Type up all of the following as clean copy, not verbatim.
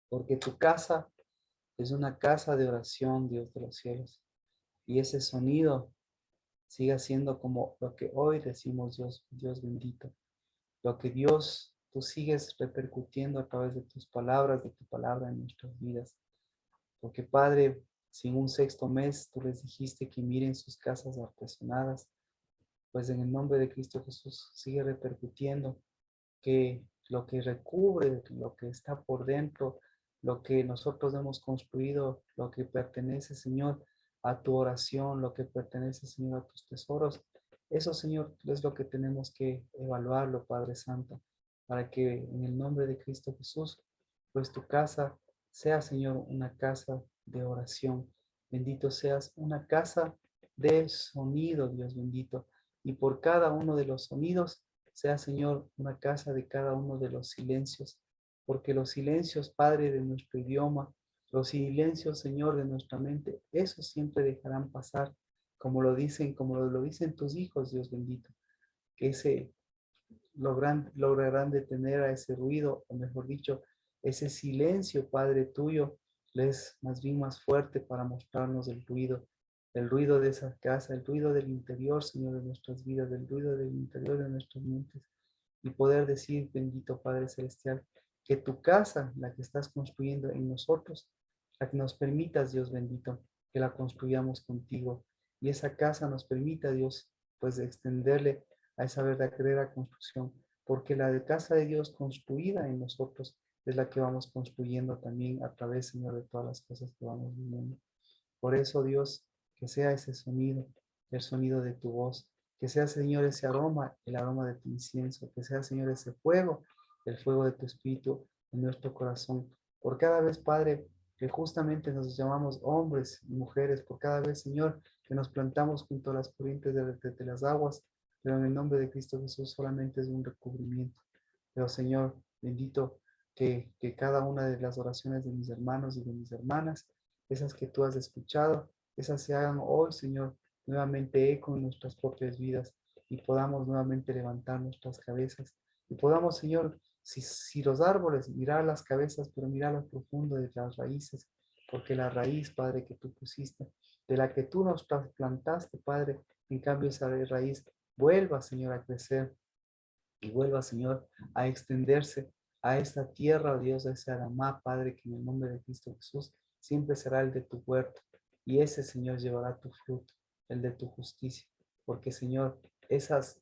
Porque tu casa es una casa de oración, Dios de los cielos. Y ese sonido siga siendo como lo que hoy decimos, Dios, Dios bendito. Lo que Dios, tú sigues repercutiendo a través de tus palabras, de tu palabra en nuestras vidas. Porque Padre, sin un sexto mes, tú les dijiste que miren sus casas artesonadas, pues en el nombre de Cristo Jesús sigue repercutiendo que lo que recubre, lo que está por dentro, lo que nosotros hemos construido, lo que pertenece, Señor, a tu oración, lo que pertenece, Señor, a tus tesoros. Eso, Señor, es lo que tenemos que evaluarlo, Padre Santo, para que en el nombre de Cristo Jesús, pues tu casa sea, Señor, una casa de oración. Bendito seas, una casa de sonido, Dios bendito. Y por cada uno de los sonidos, sea, Señor, una casa de cada uno de los silencios, porque los silencios, Padre, de nuestro idioma, los silencios, Señor, de nuestra mente, esos siempre dejarán pasar, como lo dicen tus hijos, Dios bendito, que ese lograrán detener a ese ruido, o mejor dicho, ese silencio, Padre tuyo, es más bien más fuerte para mostrarnos el ruido de esa casa, el ruido del interior, Señor, de nuestras vidas, el ruido del interior de nuestras mentes, y poder decir, bendito Padre Celestial, que tu casa, la que estás construyendo en nosotros, la que nos permitas, Dios bendito, que la construyamos contigo, y esa casa nos permita, Dios, pues extenderle a esa verdadera construcción, porque la de casa de Dios construida en nosotros es la que vamos construyendo también a través, Señor, de todas las cosas que vamos viviendo. Por eso, Dios, que sea ese sonido, el sonido de tu voz, que sea, Señor, ese aroma, el aroma de tu incienso, que sea, Señor, ese fuego, el fuego de tu espíritu en nuestro corazón. Por cada vez, Padre, que justamente nos llamamos hombres y mujeres, por cada vez, Señor, que nos plantamos junto a las corrientes de las aguas, pero en el nombre de Cristo Jesús solamente es un recubrimiento. Pero, Señor, bendito que cada una de las oraciones de mis hermanos y de mis hermanas, esas que tú has escuchado, esas se hagan hoy, Señor, nuevamente eco en nuestras propias vidas y podamos nuevamente levantar nuestras cabezas y podamos, Señor, si los árboles, mirar las cabezas, pero mirar lo profundo de las raíces, porque la raíz, Padre, que tú pusiste, de la que tú nos trasplantaste, Padre, en cambio esa raíz vuelva, Señor, a crecer y vuelva, Señor, a extenderse a esta tierra, oh Dios, a ese Aramá, Padre, que en el nombre de Cristo Jesús siempre será el de tu huerto. Y ese, Señor, llevará tu fruto, el de tu justicia. Porque, Señor, esas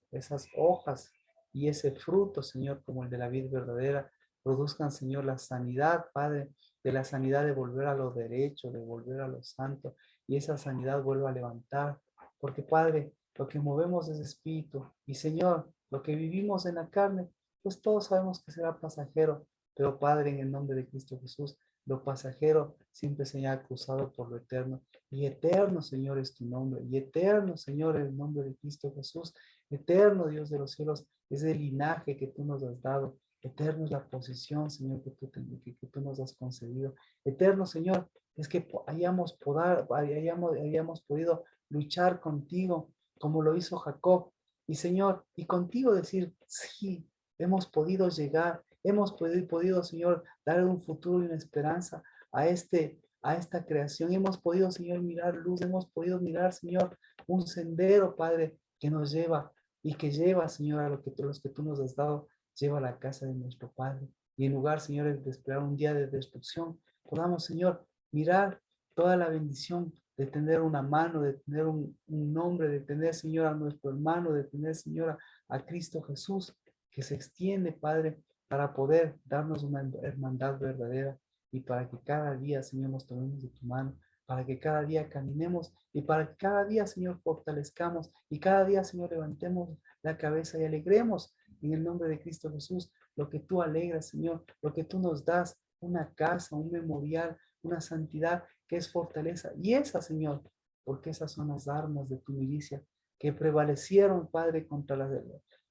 hojas y ese fruto, Señor, como el de la vid verdadera, produzcan, Señor, la sanidad, Padre, de la sanidad de volver a lo derecho, de volver a lo santo, y esa sanidad vuelva a levantar. Porque, Padre, lo que movemos es espíritu. Y Señor, lo que vivimos en la carne, pues todos sabemos que será pasajero. Pero Padre, en el nombre de Cristo Jesús, lo pasajero siempre será acusado por lo eterno. Y eterno, Señor, es tu nombre. Y eterno, Señor, es el nombre de Cristo Jesús. Eterno, Dios de los cielos, es el linaje que tú nos has dado. Eterno es la posición, Señor, que tú nos has concedido. Eterno, Señor, es que hayamos podido luchar contigo como lo hizo Jacob. Y Señor, y contigo decir, sí, hemos podido llegar, hemos podido, Señor, dar un futuro y una esperanza a esta creación. Hemos podido, Señor, mirar luz, hemos podido mirar, Señor, un sendero, Padre, que nos lleva y que lleva, Señor, a los que tú nos has dado, lleva a la casa de nuestro Padre. Y en lugar, Señor, de esperar un día de destrucción, podamos, Señor, mirar toda la bendición de tener una mano, de tener un nombre, de tener, Señor, a nuestro hermano, de tener, Señor, a Cristo Jesús, que se extiende, Padre, para poder darnos una hermandad verdadera y para que cada día, Señor, nos tomemos de tu mano, para que cada día caminemos y para que cada día, Señor, fortalezcamos y cada día, Señor, levantemos la cabeza y alegremos en el nombre de Cristo Jesús lo que tú alegras, Señor, lo que tú nos das, una casa, un memorial, una santidad que es fortaleza. Y esa, Señor, porque esas son las armas de tu milicia que prevalecieron, Padre,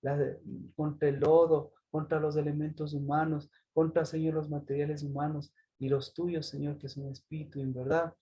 la- contra el lodo, contra los elementos humanos, contra, Señor, los materiales humanos y los tuyos, Señor, que son espíritu y en verdad,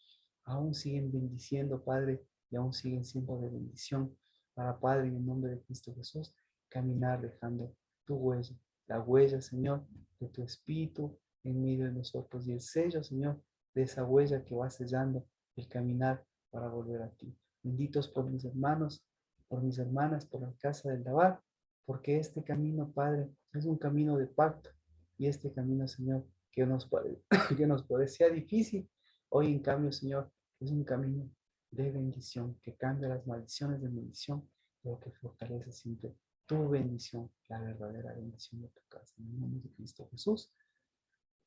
aún siguen bendiciendo, Padre, y aún siguen siendo de bendición para, Padre, en el nombre de Cristo Jesús, caminar dejando tu huella la huella, Señor, de tu Espíritu en medio de nosotros y el sello, Señor, de esa huella que va sellando el caminar para volver a ti. Benditos por mis hermanos, por mis hermanas, por la casa del Dabar, porque este camino, Padre, es un camino de pacto y este camino, Señor, que nos parecía difícil, hoy en cambio, Señor, es un camino de bendición que cambia las maldiciones de bendición, pero que fortalece siempre tu bendición, la verdadera bendición de tu casa. En el nombre de Cristo Jesús.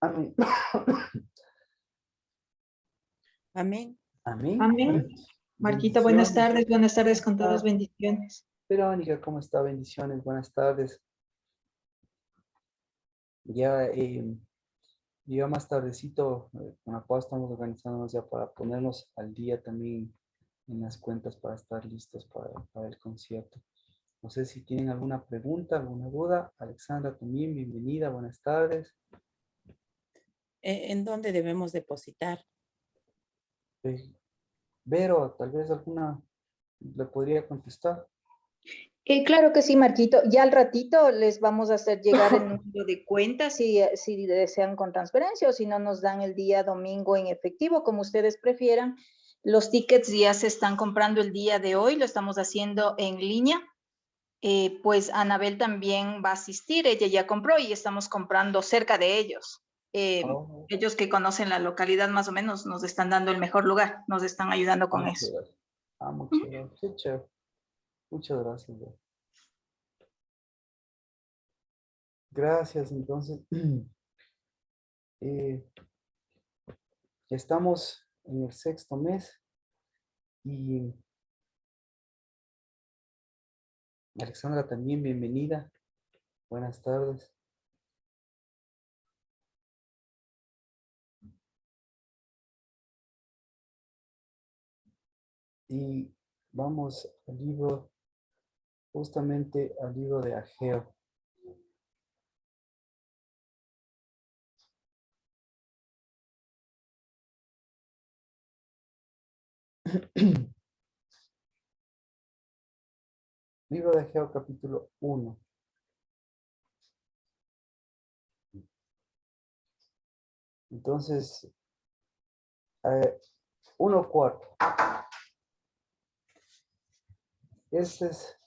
Amén. Amén. Amén. Amén. Marquita, Bendiciones. buenas tardes con todas Ah, bendiciones. Verónica, ¿cómo está? Bendiciones, buenas tardes. Ya, ya más tardecito, con la cual estamos organizándonos ya para ponernos al día también en las cuentas para estar listos para el concierto. No sé si tienen alguna pregunta, alguna duda. Alexandra también, bienvenida, buenas tardes. ¿En dónde debemos depositar? Vero, tal vez alguna le podría contestar. Claro que sí, Marquito. Ya al ratito les vamos a hacer llegar el número de cuenta si desean con transferencia o si no nos dan el día domingo en efectivo, como ustedes prefieran. Los tickets ya se están comprando el día de hoy, lo estamos haciendo en línea. Pues Anabel también va a asistir, ella ya compró y estamos comprando cerca de ellos. Oh, Ellos que conocen la localidad más o menos nos están dando el mejor lugar, nos están ayudando con muchas eso. gracias. Muchas gracias. Qué chévere. Muchas gracias. Vero. Gracias, entonces. eh, estamos en el sexto mes y Alexandra también, bienvenida. Buenas tardes. Y vamos al libro, justamente al libro de Ageo. Libro de Ageo, capítulo 1. Entonces, 1:4. Este es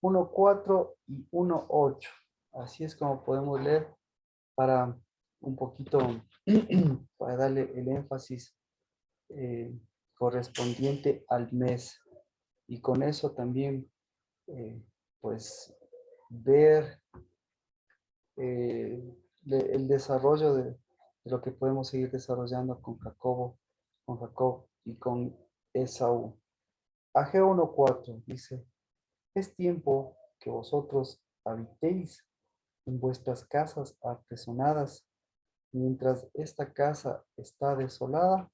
1:4 y 1:8. Así es como podemos leer para un poquito, para darle el énfasis correspondiente al mes. Y con eso también, pues, ver el desarrollo de lo que podemos seguir desarrollando con Jacob y con Esaú. Ageo 1:4 dice, es tiempo que vosotros habitéis en vuestras casas artesonadas, mientras esta casa está desolada.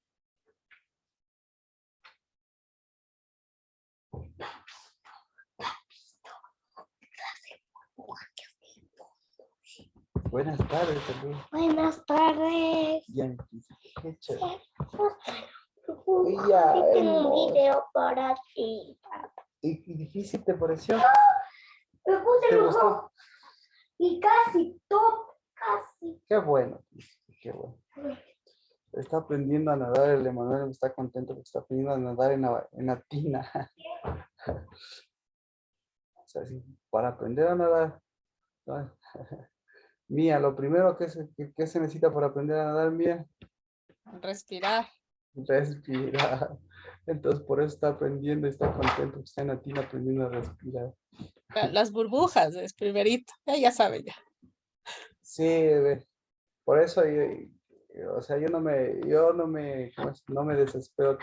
Buenas tardes, también. Buenas tardes. Bien, qué chévere. Ya, tengo un video para ti. ¿Y difícil te pareció? Me puse ¿Te los gustó? ojos. Y casi top, casi. Qué bueno, qué bueno. Está aprendiendo a nadar, el Emanuel está contento porque está aprendiendo a nadar en la tina. O sea, sí, para aprender a nadar. ¿No? Mía, lo primero que se necesita para aprender a nadar, Mía, Respirar. respirar. Entonces, por eso está aprendiendo, está contento, está en la tina aprendiendo a respirar. Las burbujas es primerito. Ya sabe ya. Sí, por eso, o sea, no me desespero.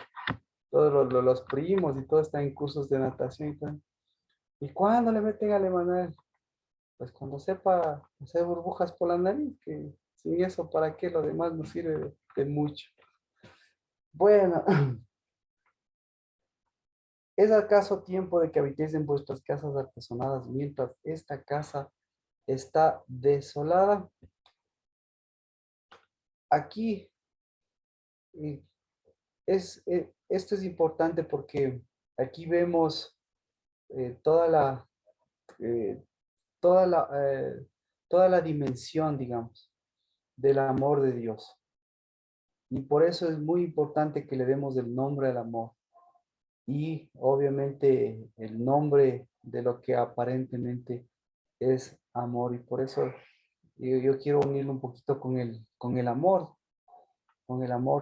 Todos los primos y todo están en cursos de natación y todo. ¿Y cuándo le meten al Emanuel? Pues cuando sepa hacer burbujas por la nariz, que sin eso, ¿para qué? Lo demás no sirve de mucho. Bueno, ¿es acaso tiempo de que habitéis en vuestras casas artesonadas mientras esta casa está desolada? Aquí eh, esto es importante porque aquí vemos toda la, eh, toda la, toda la dimensión, digamos, del amor de Dios. Y por eso es muy importante que le demos el nombre al amor. Y obviamente el nombre de lo que aparentemente es amor. Y por eso yo quiero unirlo un poquito con el amor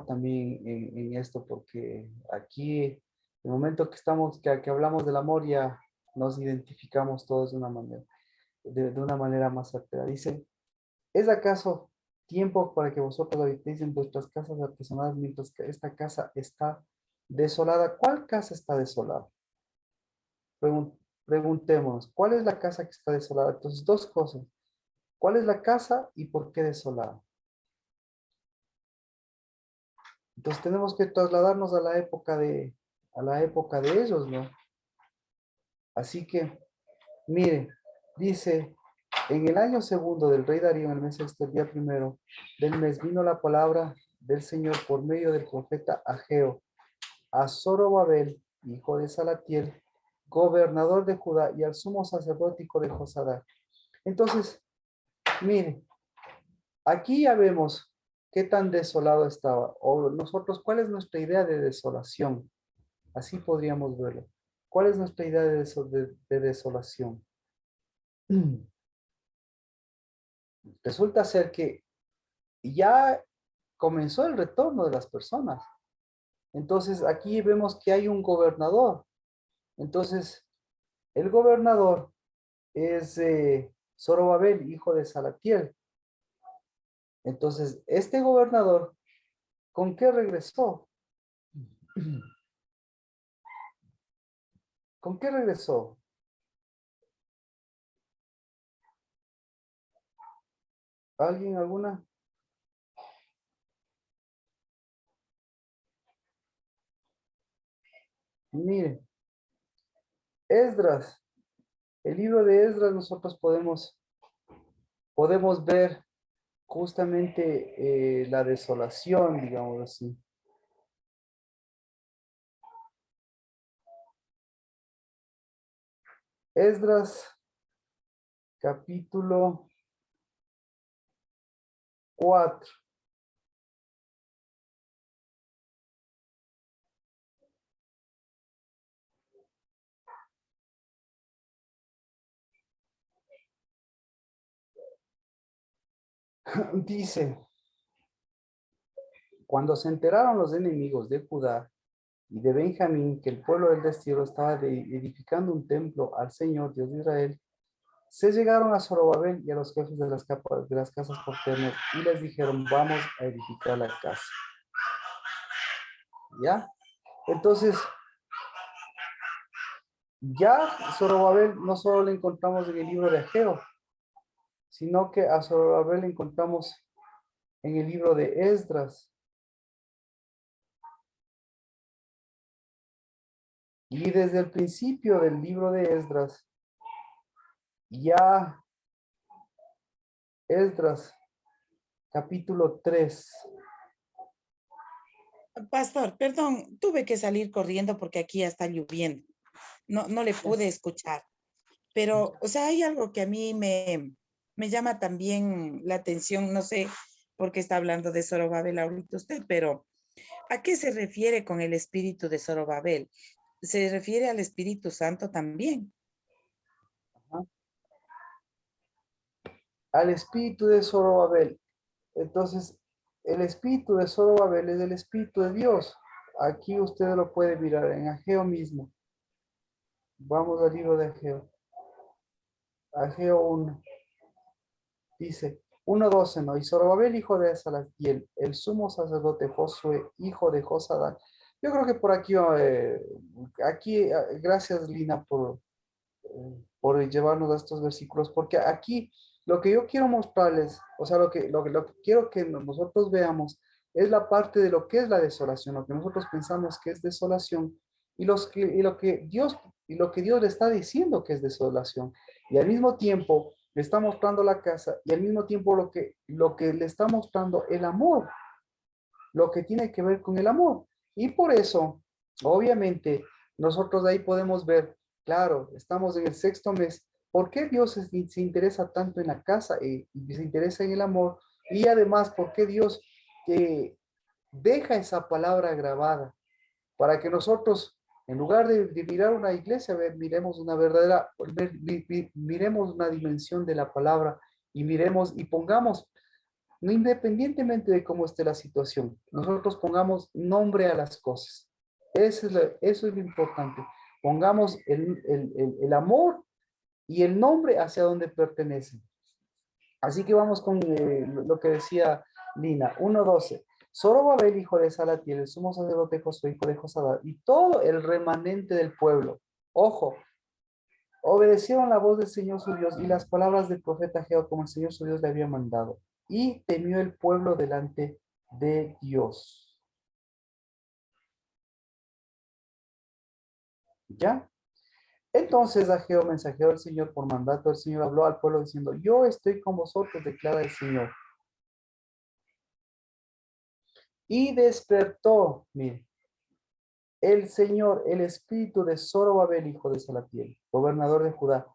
también en esto, porque aquí, el momento que estamos, que hablamos del amor, ya nos identificamos todos de una manera, de una manera más certera. Dice, ¿es acaso tiempo para que vosotros habitéis en vuestras casas artesonadas mientras que esta casa está desolada? ¿Cuál casa está desolada? Preguntémonos, ¿cuál es la casa que está desolada? Entonces, dos cosas. ¿Cuál es la casa y por qué desolada? Entonces tenemos que trasladarnos a la época de ellos, ¿no? Así que, mire, dice, en el año segundo del rey Darío, en el mes sexto, el día primero del mes, vino la palabra del Señor por medio del profeta Ageo a Zorobabel, hijo de Salatiel, gobernador de Judá, y al sumo sacerdótico de Josadac. Entonces, mire, aquí ya vemos qué tan desolado estaba, o nosotros, ¿cuál es nuestra idea de desolación? Así podríamos verlo. ¿Cuál es nuestra idea de desolación? Resulta ser que ya comenzó el retorno de las personas. Entonces, aquí vemos que hay un gobernador. Entonces, el gobernador es Zorobabel, hijo de Salatiel. Entonces, este gobernador, ¿con qué regresó? ¿Con qué regresó? ¿Alguien, alguna? Mire, Esdras, el libro de Esdras nosotros podemos ver justamente la desolación, digamos así. Esdras, capítulo 4. Dice, cuando se enteraron los enemigos de Judá y de Benjamín que el pueblo del destierro estaba edificando un templo al Señor Dios de Israel, se llegaron a Zorobabel y a los jefes de de las casas porteñas y les dijeron, vamos a edificar la casa. ¿Ya? Entonces, ya Zorobabel no solo le encontramos en el libro de Ageo, sino que a Zorobabel le encontramos en el libro de Esdras. Y desde el principio del libro de Esdras, ya Esdras, capítulo 3. Pastor, perdón, tuve que salir corriendo porque aquí ya está lloviendo. No le pude escuchar. Pero, o sea, hay algo que a mí me llama también la atención. No sé por qué está hablando de Zorobabel ahorita usted, pero ¿a qué se refiere con el espíritu de Zorobabel? ¿Se refiere al Espíritu Santo también? Ajá. Al espíritu de Zorobabel. Entonces, el espíritu de Zorobabel es el espíritu de Dios. Aquí usted lo puede mirar en Ageo mismo. Vamos al libro de Ageo. Ageo 1. Dice 1:12, ¿no? Y Zorobabel, hijo de Salatiel, el sumo sacerdote Josué, hijo de Josadac. Yo creo que por aquí, gracias Lina por llevarnos a estos versículos, porque aquí lo que yo quiero mostrarles, o sea, lo que quiero que nosotros veamos es la parte de lo que es la desolación, lo que nosotros pensamos que es desolación y lo que Dios le está diciendo que es desolación. Y al mismo tiempo le está mostrando la casa y al mismo tiempo lo que le está mostrando el amor, lo que tiene que ver con el amor. Y por eso, obviamente, nosotros de ahí podemos ver, claro, estamos en el sexto mes, ¿Por qué Dios se interesa tanto en la casa y se interesa en el amor? Y además, ¿por qué Dios deja esa palabra grabada? Para que nosotros, en lugar de mirar una iglesia, miremos una verdadera, miremos una dimensión de la palabra y miremos y pongamos, no independientemente de cómo esté la situación, nosotros pongamos nombre a las cosas. Eso es lo importante. Pongamos el amor y el nombre hacia donde pertenece. Así que vamos con lo que decía Lina, 1:12. Zorobabel, hijo de Salatiel, el sumo sacerdote Josué, hijo de Josadá, y todo el remanente del pueblo. Ojo, obedecieron la voz del Señor su Dios y las palabras del profeta Jehová como el Señor su Dios le había mandado. Y temió el pueblo delante de Dios. ¿Ya? Entonces Ageo, mensajero del Señor, por mandato del Señor, habló al pueblo diciendo, yo estoy con vosotros, declara el Señor. Y despertó, mire, el Señor, el espíritu de Zorobabel, hijo de Salatiel, gobernador de Judá,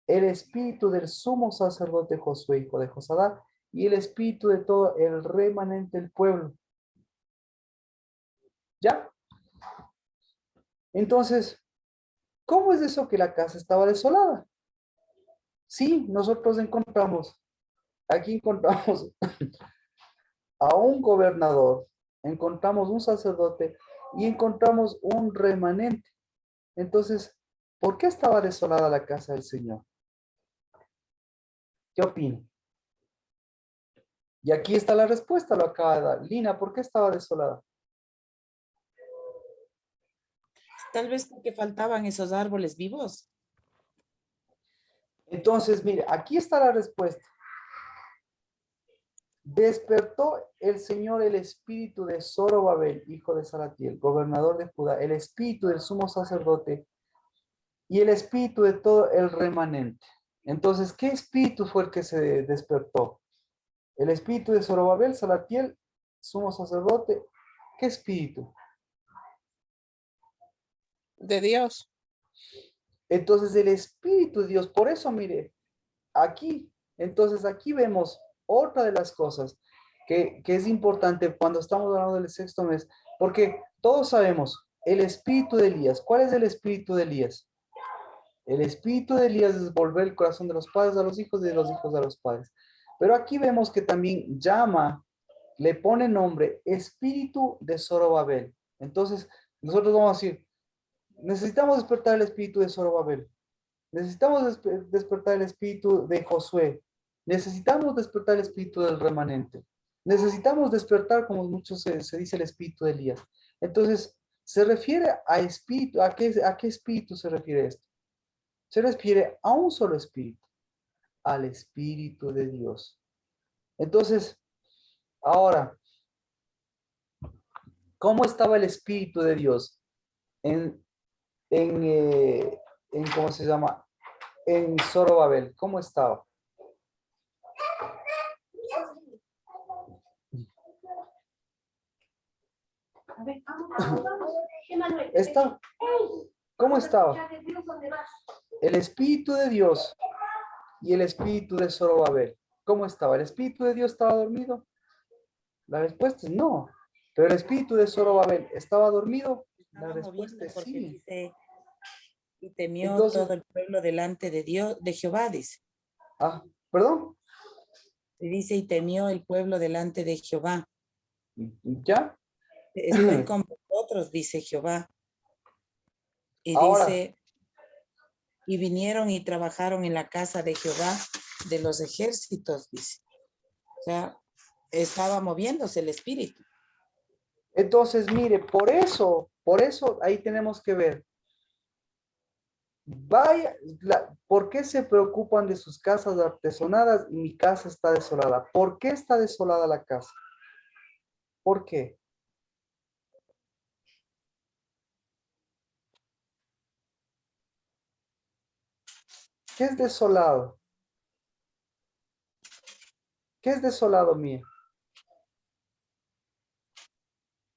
el espíritu del sumo sacerdote Josué, hijo de Josadá, y el espíritu de todo el remanente del pueblo. ¿Ya? Entonces, ¿cómo es eso que la casa estaba desolada? Sí, nosotros aquí encontramos a un gobernador, encontramos un sacerdote y encontramos un remanente. Entonces, ¿por qué estaba desolada la casa del Señor? ¿Qué opina? Y aquí está la respuesta, lo acaba de dar. Lina, ¿por qué estaba desolada? Tal vez porque faltaban esos árboles vivos. Entonces, mire, aquí está la respuesta. Despertó el Señor el espíritu de Zorobabel, hijo de Salatiel, gobernador de Judá, el espíritu del sumo sacerdote y el espíritu de todo el remanente. Entonces, ¿qué espíritu fue el que se despertó? El espíritu de Zorobabel, Salatiel, sumo sacerdote. ¿Qué espíritu? De Dios. Entonces, el espíritu de Dios, por eso, mire, entonces aquí vemos otra de las cosas que es importante cuando estamos hablando del sexto mes, porque todos sabemos el espíritu de Elías. ¿Cuál es el espíritu de Elías? El espíritu de Elías es volver el corazón de los padres a los hijos y de los hijos a los padres. Pero aquí vemos que también le pone nombre espíritu de Zorobabel. Entonces, nosotros vamos a decir, necesitamos despertar el espíritu de Zorobabel. Necesitamos despertar el espíritu de Josué. Necesitamos despertar el espíritu del remanente. Necesitamos despertar, como mucho se dice, el espíritu de Elías. Entonces, se refiere a espíritu. ¿A qué espíritu se refiere esto? Se refiere a un solo espíritu, al Espíritu de Dios. Entonces, ahora, ¿cómo estaba el Espíritu de Dios en, ¿cómo se llama? En Zorobabel? ¿Cómo estaba? ¿Cómo estaba? El Espíritu de Dios y el espíritu de Zorobabel. ¿Cómo estaba? ¿El espíritu de Dios estaba dormido? La respuesta es no. Pero el espíritu de Zorobabel estaba dormido. La Estaba respuesta moviendo es porque sí. dice, y temió Entonces, todo el pueblo delante de Dios, de Jehová, dice. ¿perdón? Y dice, y temió el pueblo delante de Jehová. ¿Ya? Estoy con vosotros, dice Jehová. Y Ahora, dice, y vinieron y trabajaron en la casa de Jehová de los ejércitos, dice. O sea, estaba moviéndose el espíritu. entonces, mire, por eso ahí tenemos que ver. Vaya, ¿por qué se preocupan de sus casas artesonadas y mi casa está desolada? ¿Por qué está desolada la casa? ¿Por qué? ¿Qué es desolado? ¿Qué es desolado, mía?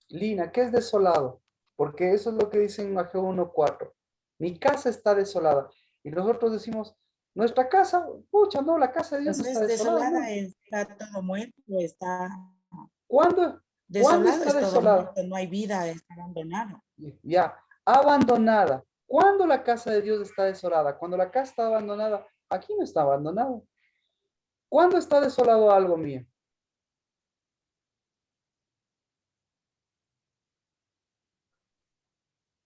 Lina, ¿qué es desolado? Porque eso es lo que dice en Ageo 1:4. Mi casa está desolada. Y nosotros decimos, Nuestra casa, pucha, no, la casa de Dios no Entonces, está desolada. desolada No. está todo muerto, está ¿Cuándo desolado, está es todo desolada? muerto, no hay vida, está abandonado. Ya, abandonada. ¿Cuándo la casa de Dios está desolada? Cuando la casa está abandonada, aquí no está abandonada. ¿Cuándo está desolado algo mío?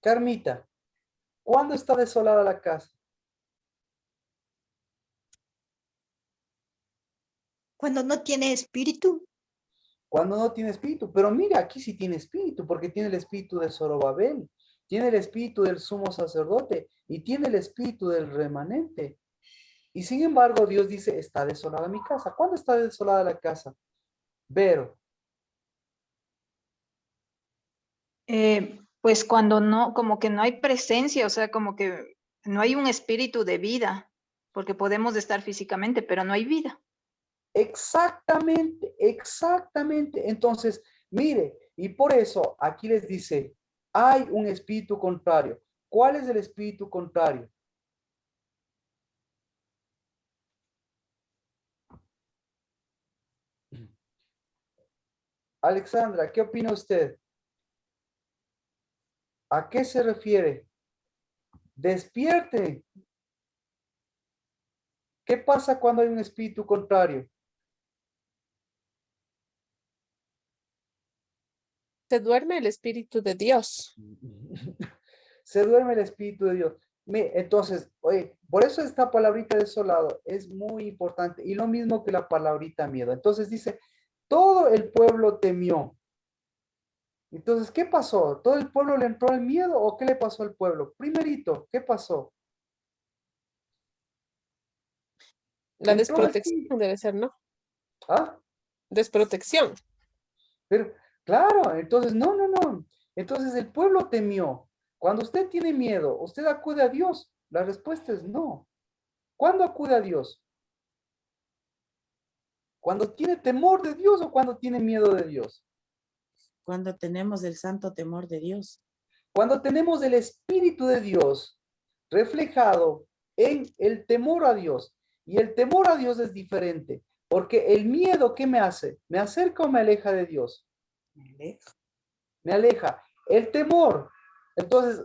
Carmita, ¿cuándo está desolada la casa? Cuando no tiene espíritu. Cuando no tiene espíritu. Pero mira, aquí sí tiene espíritu, porque tiene el espíritu de Zorobabel, tiene el espíritu del sumo sacerdote y tiene el espíritu del remanente. Y sin embargo, Dios dice, está desolada mi casa. ¿Cuándo está desolada la casa? Vero. Pues cuando no, como que no hay presencia, o sea, como que no hay un espíritu de vida, porque podemos estar físicamente, pero no hay vida. Exactamente, exactamente. Entonces, mire, y por eso aquí les dice, hay un espíritu contrario. ¿Cuál es el espíritu contrario? Alexandra, ¿qué opina usted? ¿A qué se refiere? Despierte. ¿Qué pasa cuando hay un espíritu contrario? Se duerme el Espíritu de Dios. Se duerme el Espíritu de Dios. Entonces, oye, por eso esta palabrita desolado es muy importante. Y lo mismo que la palabrita miedo. Entonces dice, todo el pueblo temió. Entonces, ¿qué pasó? ¿Todo el pueblo le entró el miedo o qué le pasó al pueblo? Primerito, ¿qué pasó? La Entró el espíritu. desprotección debe ser, ¿no? ¿Ah? Desprotección. Pero, claro, entonces, no, no, no. Entonces el pueblo temió. Cuando usted tiene miedo, ¿usted acude a Dios? La respuesta es no. ¿Cuándo acude a Dios? ¿Cuando tiene temor de Dios o cuando tiene miedo de Dios? Cuando tenemos el santo temor de Dios. Cuando tenemos el Espíritu de Dios reflejado en el temor a Dios. Y el temor a Dios es diferente, porque el miedo, ¿qué me hace? ¿Me acerca o me aleja de Dios? Me aleja. El temor. Entonces,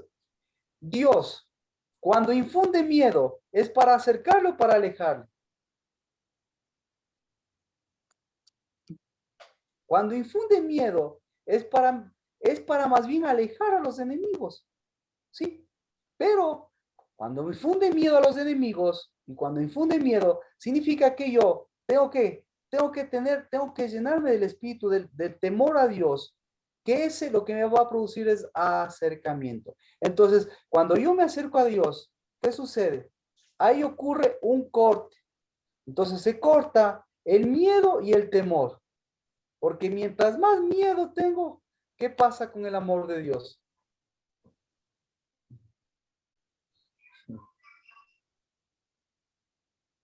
Dios, cuando infunde miedo, ¿es para acercarlo o para alejarlo? Cuando infunde miedo, es para más bien alejar a los enemigos. ¿Sí? Pero cuando infunde miedo a los enemigos y cuando infunde miedo, significa que yo tengo que llenarme del espíritu, del temor a Dios, que ese lo que me va a producir es acercamiento. Entonces, cuando yo me acerco a Dios, ¿qué sucede? Ahí ocurre un corte. Entonces se corta el miedo y el temor. Porque mientras más miedo tengo, ¿qué pasa con el amor de Dios?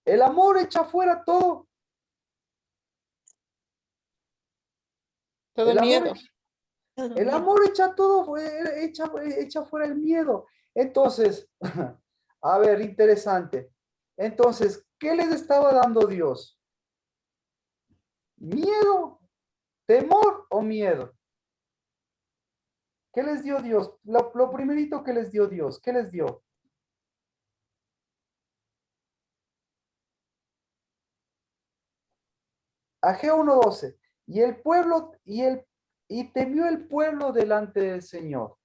El amor echa fuera todo. Todo El amor, miedo. el amor echa todo, echa fuera el miedo. Entonces, a ver, interesante. Entonces, ¿qué les estaba dando Dios? ¿Miedo, temor o miedo? ¿Qué les dio Dios? Lo primerito que les dio Dios, ¿qué les dio? Ageo 1:12. Y el pueblo, y temió el pueblo delante del Señor.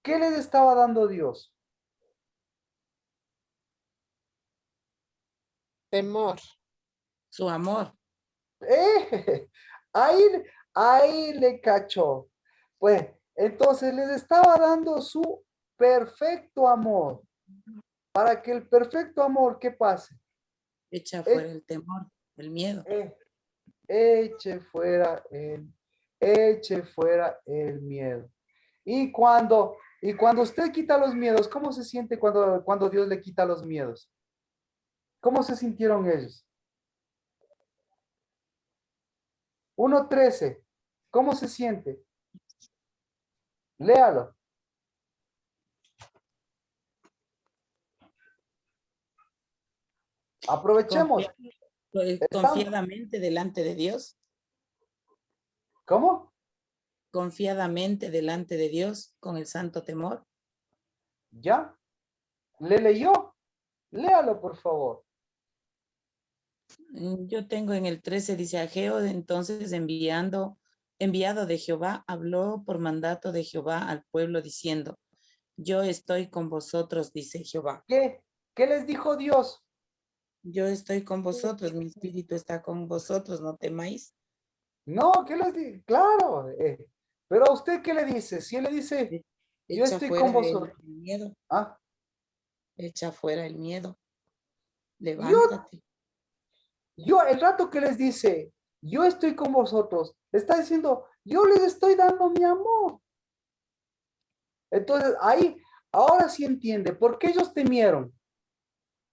¿Qué les estaba dando Dios? Temor. Su amor. ¡Eh! Ahí, ahí le cachó. Pues, entonces les estaba dando su perfecto amor. Para que el perfecto amor, ¿qué pase? Echa E- fuera el temor, el miedo. Eche fuera eche fuera el miedo. Y cuando usted quita los miedos, ¿cómo se siente cuando Dios le quita los miedos? ¿Cómo se sintieron ellos? 1:13. ¿Cómo se siente? Léalo. Aprovechemos. Estamos. Confiadamente delante de Dios. ¿Cómo? Confiadamente delante de Dios con el santo temor. ¿Ya? ¿Le leyó? Léalo, por favor. Yo tengo en el 13, dice Ageo, entonces enviado de Jehová, habló por mandato de Jehová al pueblo diciendo, yo estoy con vosotros, dice Jehová. ¿Qué? ¿Qué les dijo Dios? Yo estoy con vosotros, mi espíritu está con vosotros, no temáis. No, ¿qué les dice? Claro. Pero a usted, ¿qué le dice? Si él le dice, yo Echa estoy fuera con vosotros. el miedo, Ah, echa fuera el miedo. yo, Levántate. el rato que les dice, yo estoy con vosotros, está diciendo, yo les estoy dando mi amor. Entonces, ahí, ahora sí entiende, ¿por qué ellos temieron?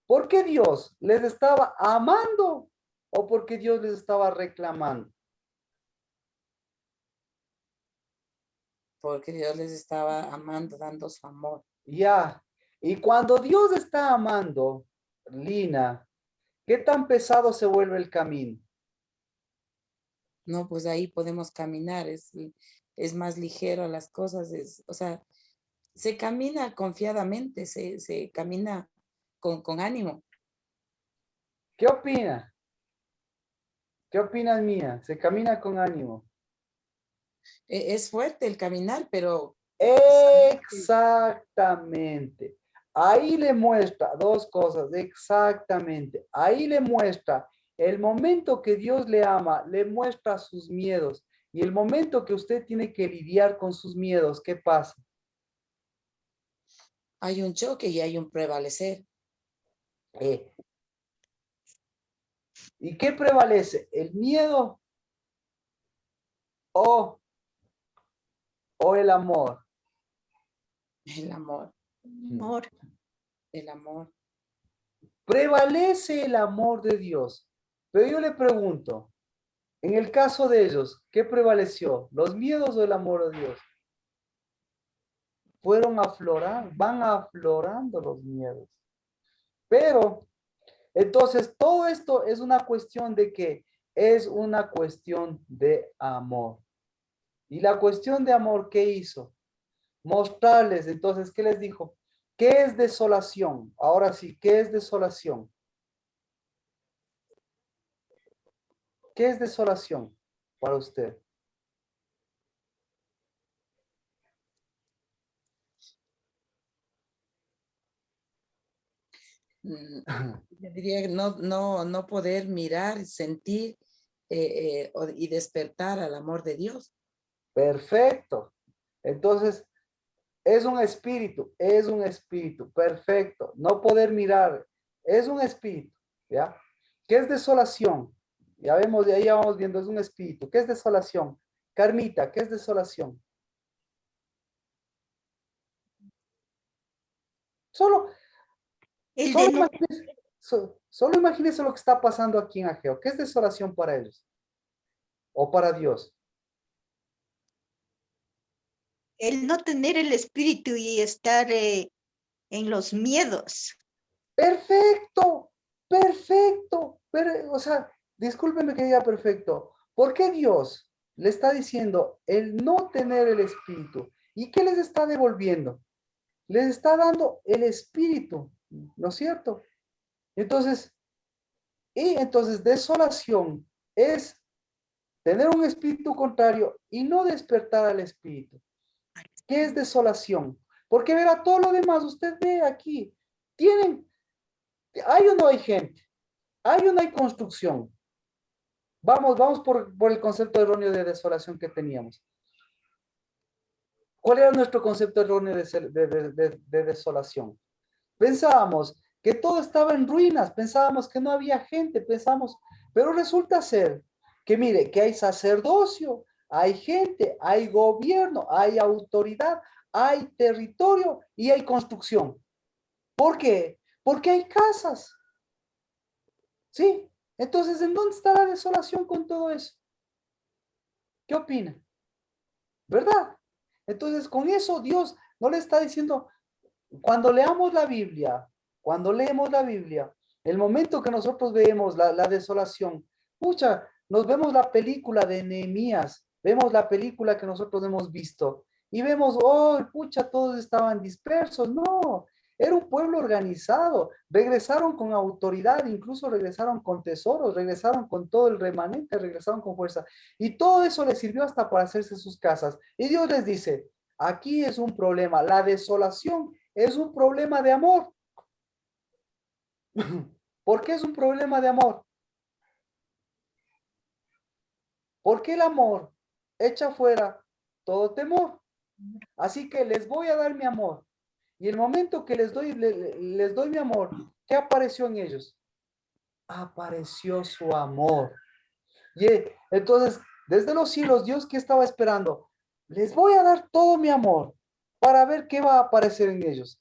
¿Por qué Dios les estaba amando o porque Dios les estaba reclamando? Porque Dios les estaba amando, dando su amor. Ya, y cuando Dios está amando, Lina, ¿qué tan pesado se vuelve el camino? No, pues ahí podemos caminar, es más ligero las cosas, o sea, se camina confiadamente, se camina con ánimo. ¿Qué opina? ¿Qué opinas, Mía? Se camina con ánimo. Es fuerte el caminar, pero Exactamente. Ahí le muestra dos cosas, exactamente. Ahí le muestra el momento que Dios le ama, le muestra sus miedos. Y el momento que usted tiene que lidiar con sus miedos, ¿qué pasa? hay un choque y hay un prevalecer. Eh, ¿Y qué prevalece? ¿El miedo o el amor? El amor, Amor. el amor. Prevalece el amor de Dios. Pero yo le pregunto, en el caso de ellos, ¿qué prevaleció? ¿Los miedos o el amor de Dios? Fueron aflorando, van aflorando los miedos. Pero, entonces, todo esto es una cuestión de que es una cuestión de amor. Y la cuestión de amor, ¿qué hizo? Mostrarles, entonces, ¿qué les dijo? ¿Qué es desolación? Ahora sí, ¿qué es desolación? ¿Qué es desolación para usted? Yo diría que no poder mirar, sentir y despertar al amor de Dios. Perfecto. Entonces, es un espíritu, perfecto. No poder mirar, es un espíritu, ¿ya? ¿Qué es desolación? Ya vemos, de ahí ya vamos viendo, es un espíritu. ¿Qué es desolación? Carmita, ¿qué es desolación? Solo, El solo de no, imagínese, solo imagínese lo que está pasando aquí en Ageo. ¿Qué es desolación para ellos? ¿O para Dios? el no tener el espíritu y estar en los miedos. Perfecto, perfecto. Pero, o sea, discúlpeme que diga perfecto. ¿Por qué Dios le está diciendo el no tener el espíritu? ¿Y qué les está devolviendo? Les está dando el espíritu, ¿no es cierto? Entonces, desolación es tener un espíritu contrario y no despertar al espíritu. ¿Qué es desolación? Porque verá todo lo demás, usted ve aquí, hay o no hay gente, hay o no hay construcción. Vamos por el concepto erróneo de desolación que teníamos. ¿Cuál era nuestro concepto erróneo de desolación? Pensábamos que todo estaba en ruinas, pensábamos que no había gente, pero resulta ser que mire, que hay sacerdocio, hay gente, hay gobierno, hay autoridad, hay territorio y hay construcción. ¿Por qué? Porque hay casas, ¿sí? Entonces, ¿en dónde está la desolación con todo eso? ¿Qué opina? ¿Verdad? Entonces, con eso Dios no le está diciendo, cuando leemos la Biblia, cuando leemos la Biblia, El momento que nosotros vemos la desolación, pucha, nos vemos la película de Nehemías, vemos la película que nosotros hemos visto y vemos, oh, pucha, todos estaban dispersos. No, era un pueblo organizado, regresaron con autoridad, incluso regresaron con tesoros, regresaron con todo el remanente, regresaron con fuerza. Y todo eso les sirvió hasta para hacerse sus casas. Y Dios les dice, aquí es un problema, la desolación es un problema de amor. ¿Por qué es un problema de amor? Porque el amor echa fuera todo temor. Así que les voy a dar mi amor. Y el momento que les doy mi amor, ¿qué apareció en ellos? Apareció su amor. Y entonces, desde los cielos, Dios, ¿qué estaba esperando? Les voy a dar todo mi amor para ver qué va a aparecer en ellos.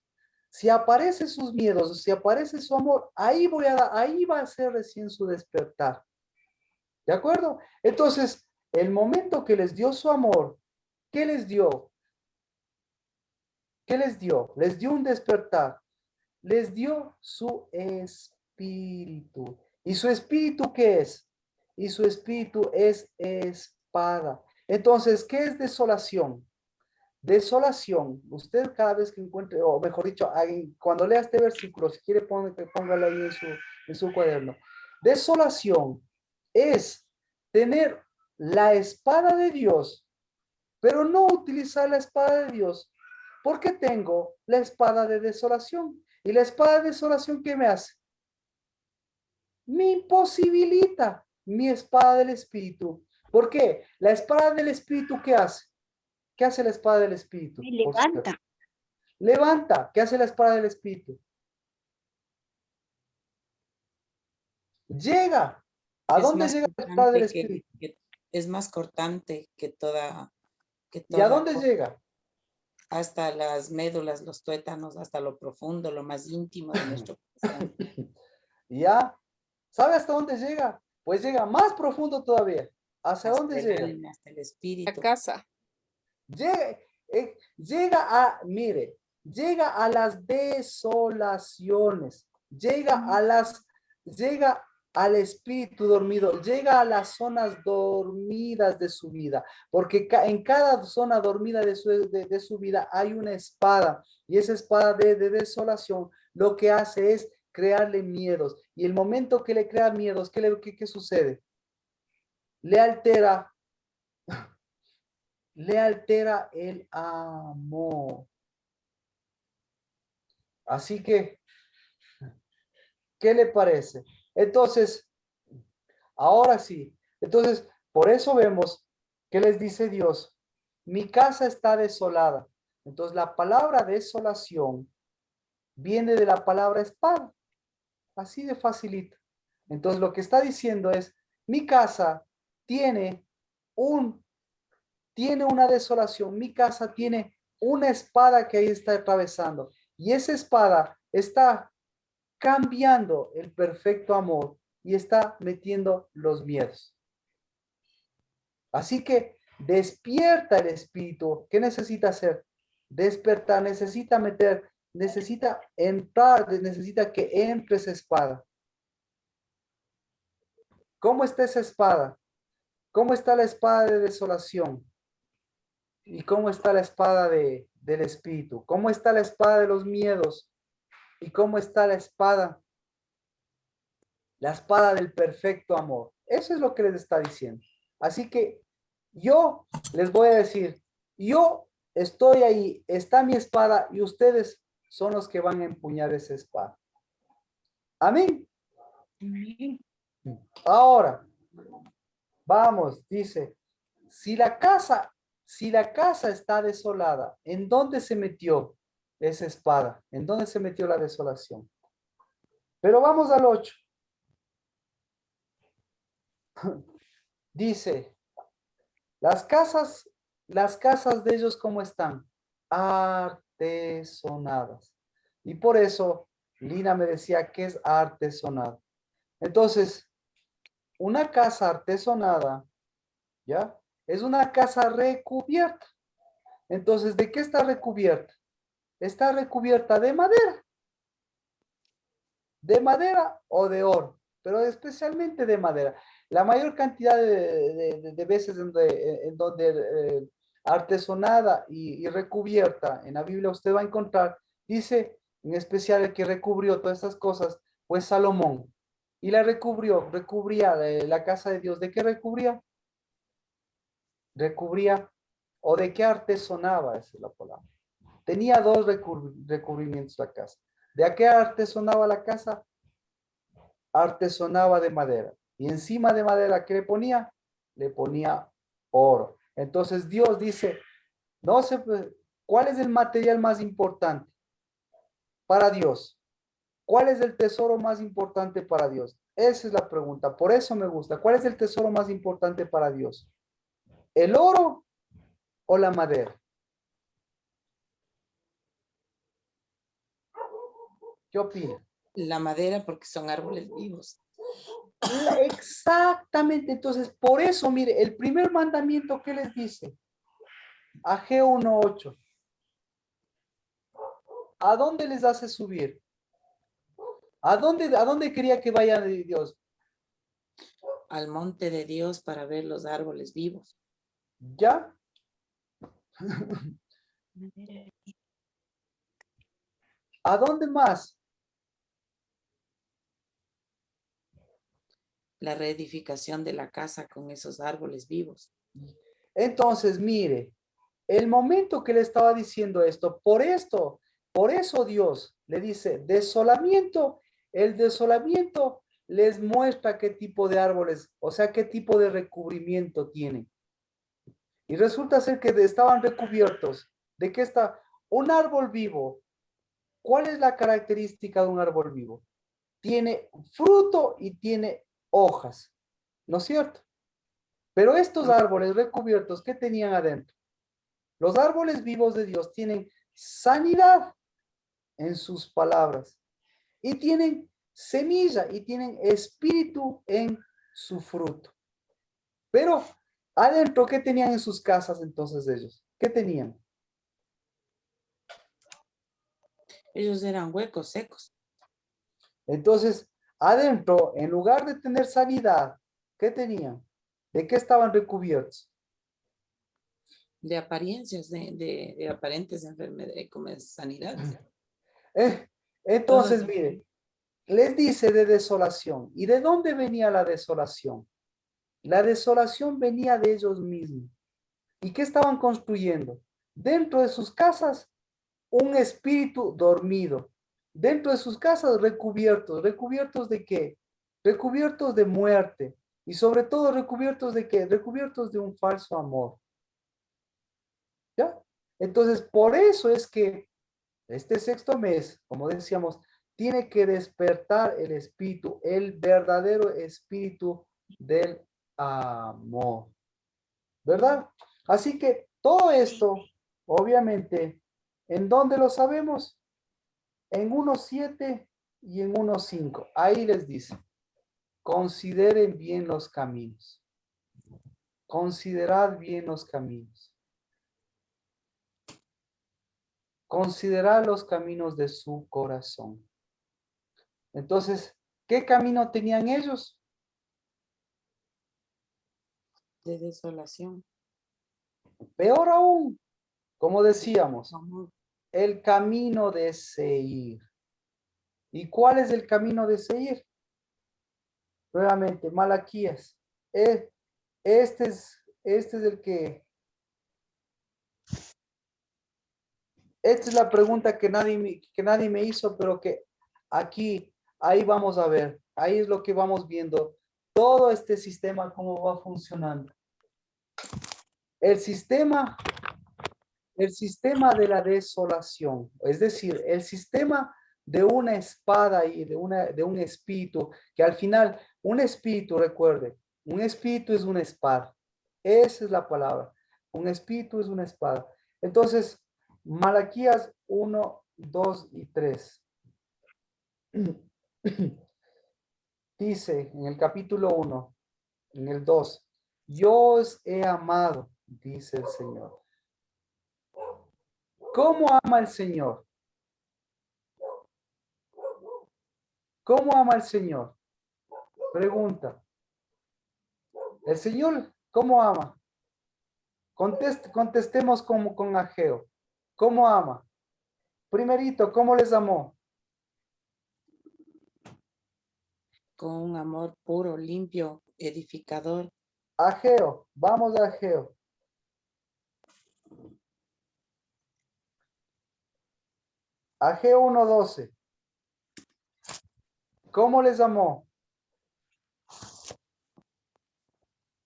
Si aparecen sus miedos, si aparece su amor, ahí va a ser recién su despertar. ¿De acuerdo? Entonces, el momento que les dio su amor, ¿qué les dio? ¿Qué les dio? Les dio un despertar. Les dio su espíritu. ¿Y su espíritu qué es? Y su espíritu es espada. Entonces, ¿qué es desolación? Desolación. Usted cada vez que encuentre, o mejor dicho, cuando lea este versículo, si quiere póngalo ahí en su cuaderno. Desolación es tener la espada de Dios, pero no utilizar la espada de Dios, porque tengo la espada de desolación. ¿Y la espada de desolación qué me hace? Me imposibilita mi espada del Espíritu. ¿Por qué? La espada del Espíritu, ¿qué hace? ¿Qué hace la espada del Espíritu? Me levanta. Levanta. ¿Qué hace la espada del Espíritu? Llega. ¿A Es dónde más llega la espada del cortante Espíritu? es más cortante que toda, ¿Y a dónde llega? hasta las médulas, los tuétanos, hasta lo profundo, lo más íntimo de nuestro corazón. ¿Ya? ¿Sabe hasta dónde llega? Pues llega más profundo todavía. ¿Hacia Hasta dónde el llega? alma, hasta el La espíritu. casa. Llega a las desolaciones, llega al espíritu dormido, llega a las zonas dormidas de su vida, porque en cada zona dormida de su vida hay una espada, y esa espada de desolación lo que hace es crearle miedos, y el momento que le crea miedos, ¿qué sucede? Le altera el amor. Así que, ¿qué le parece? Entonces, ahora sí. Entonces, por eso vemos que les dice Dios, mi casa está desolada. Entonces, la palabra desolación viene de la palabra espada. Así de facilito. Entonces, lo que está diciendo es, mi casa tiene tiene una desolación. Mi casa tiene una espada que ahí está atravesando. Y esa espada está cambiando el perfecto amor y está metiendo los miedos. Así que despierta el espíritu. ¿Qué necesita hacer? Despertar, necesita entrar, necesita que entre esa espada. ¿Cómo está esa espada? ¿Cómo está la espada de desolación? ¿Y cómo está la espada del espíritu? ¿Cómo está la espada de los miedos? ¿Y cómo está la espada? La espada del perfecto amor. Eso es lo que les está diciendo. Así que yo les voy a decir, yo estoy ahí, está mi espada y ustedes son los que van a empuñar esa espada. Amén. Ahora, vamos, dice, si la casa está desolada, ¿en dónde se metió esa espada? ¿En dónde se metió la desolación? Pero vamos al 8. Dice, las casas de ellos, ¿cómo están? Artesonadas. Y por eso Lina me decía que es artesonada. Entonces, una casa artesonada, ¿ya? Es una casa recubierta. Entonces, ¿de qué está recubierta? Está recubierta de madera. de madera o de oro, pero especialmente de madera. La mayor cantidad de veces en donde artesonada y recubierta en la Biblia usted va a encontrar, dice en especial el que recubrió todas estas cosas, pues Salomón. Y la recubría la casa de Dios. ¿De qué recubría? Recubría, o de qué artesonaba, esa es la palabra. Tenía dos recubrimientos la casa. ¿De qué artesonaba la casa? Artesonaba de madera. Y encima de madera, ¿qué le ponía? Le ponía oro. Entonces Dios dice, no sé, ¿cuál es el material más importante para Dios? ¿Cuál es el tesoro más importante para Dios? Esa es la pregunta. Por eso me gusta. ¿Cuál es el tesoro más importante para Dios? ¿El oro o la madera? ¿Qué opina? La madera porque son árboles vivos. Exactamente. Entonces, por eso, mire, el primer mandamiento, ¿qué les dice? Ageo 1:8. ¿A dónde les hace subir? ¿A dónde quería que vaya Dios? Al monte de Dios para ver los árboles vivos. ¿Ya? ¿A dónde más? La reedificación de la casa con esos árboles vivos. Entonces, mire, el momento que le estaba diciendo esto, por eso Dios le dice desolamiento. El desolamiento les muestra qué tipo de árboles, o sea, qué tipo de recubrimiento tienen. Y resulta ser que estaban recubiertos. ¿De qué está? Un árbol vivo. ¿Cuál es la característica de un árbol vivo? Tiene fruto y tiene hojas, ¿no es cierto? Pero estos árboles recubiertos, ¿qué tenían adentro? Los árboles vivos de Dios tienen sanidad en sus palabras y tienen semilla y tienen espíritu en su fruto. Pero adentro, ¿qué tenían en sus casas entonces ellos? ¿Qué tenían? Ellos eran huecos secos. Entonces, adentro, en lugar de tener sanidad, ¿qué tenían? ¿De qué estaban recubiertos? De apariencias, de aparentes enfermedades, como sanidades. Eh, Todas entonces, mire, les dice de desolación. ¿Y de dónde venía la desolación? La desolación venía de ellos mismos. ¿Y qué estaban construyendo? Dentro de sus casas, un espíritu dormido. Dentro de sus casas, recubiertos. ¿Recubiertos de qué? Recubiertos de muerte. Y sobre todo, recubiertos de qué? Recubiertos de un falso amor. ¿Ya? Entonces, por eso es que este sexto mes, como decíamos, tiene que despertar el espíritu, el verdadero espíritu del amor, ¿verdad? Así que todo esto, obviamente, ¿en dónde lo sabemos? En 1:7 y en 1:5. Ahí les dice, consideren bien los caminos. Considerad bien los caminos. Considerad los caminos de su corazón. Entonces, ¿qué camino tenían ellos? de desolación. Peor aún, como decíamos, Amor. el camino de Seir. ¿Y cuál es el camino de Seir? Nuevamente, Malaquías. Este es el que, esta es la pregunta que nadie me hizo, pero que aquí, ahí vamos a ver, ahí es lo que vamos viendo, todo este sistema, cómo va funcionando. El sistema de la desolación, es decir, el sistema de una espada y de un espíritu, que al final, un espíritu, recuerde, un espíritu es una espada. Esa es la palabra. Un espíritu es una espada. Entonces, Malaquías 1, 2 y 3. Dice en el capítulo 1, en el 2, yo os he amado, dice el Señor. ¿Cómo ama el Señor? ¿Cómo ama el Señor? Pregunta. ¿El Señor cómo ama? Contestemos como con Ageo. ¿Cómo ama? Primerito, ¿cómo les amó? Con un amor puro, limpio, edificador. Ageo, vamos a Ageo. Ageo 1:12. ¿Cómo les amó?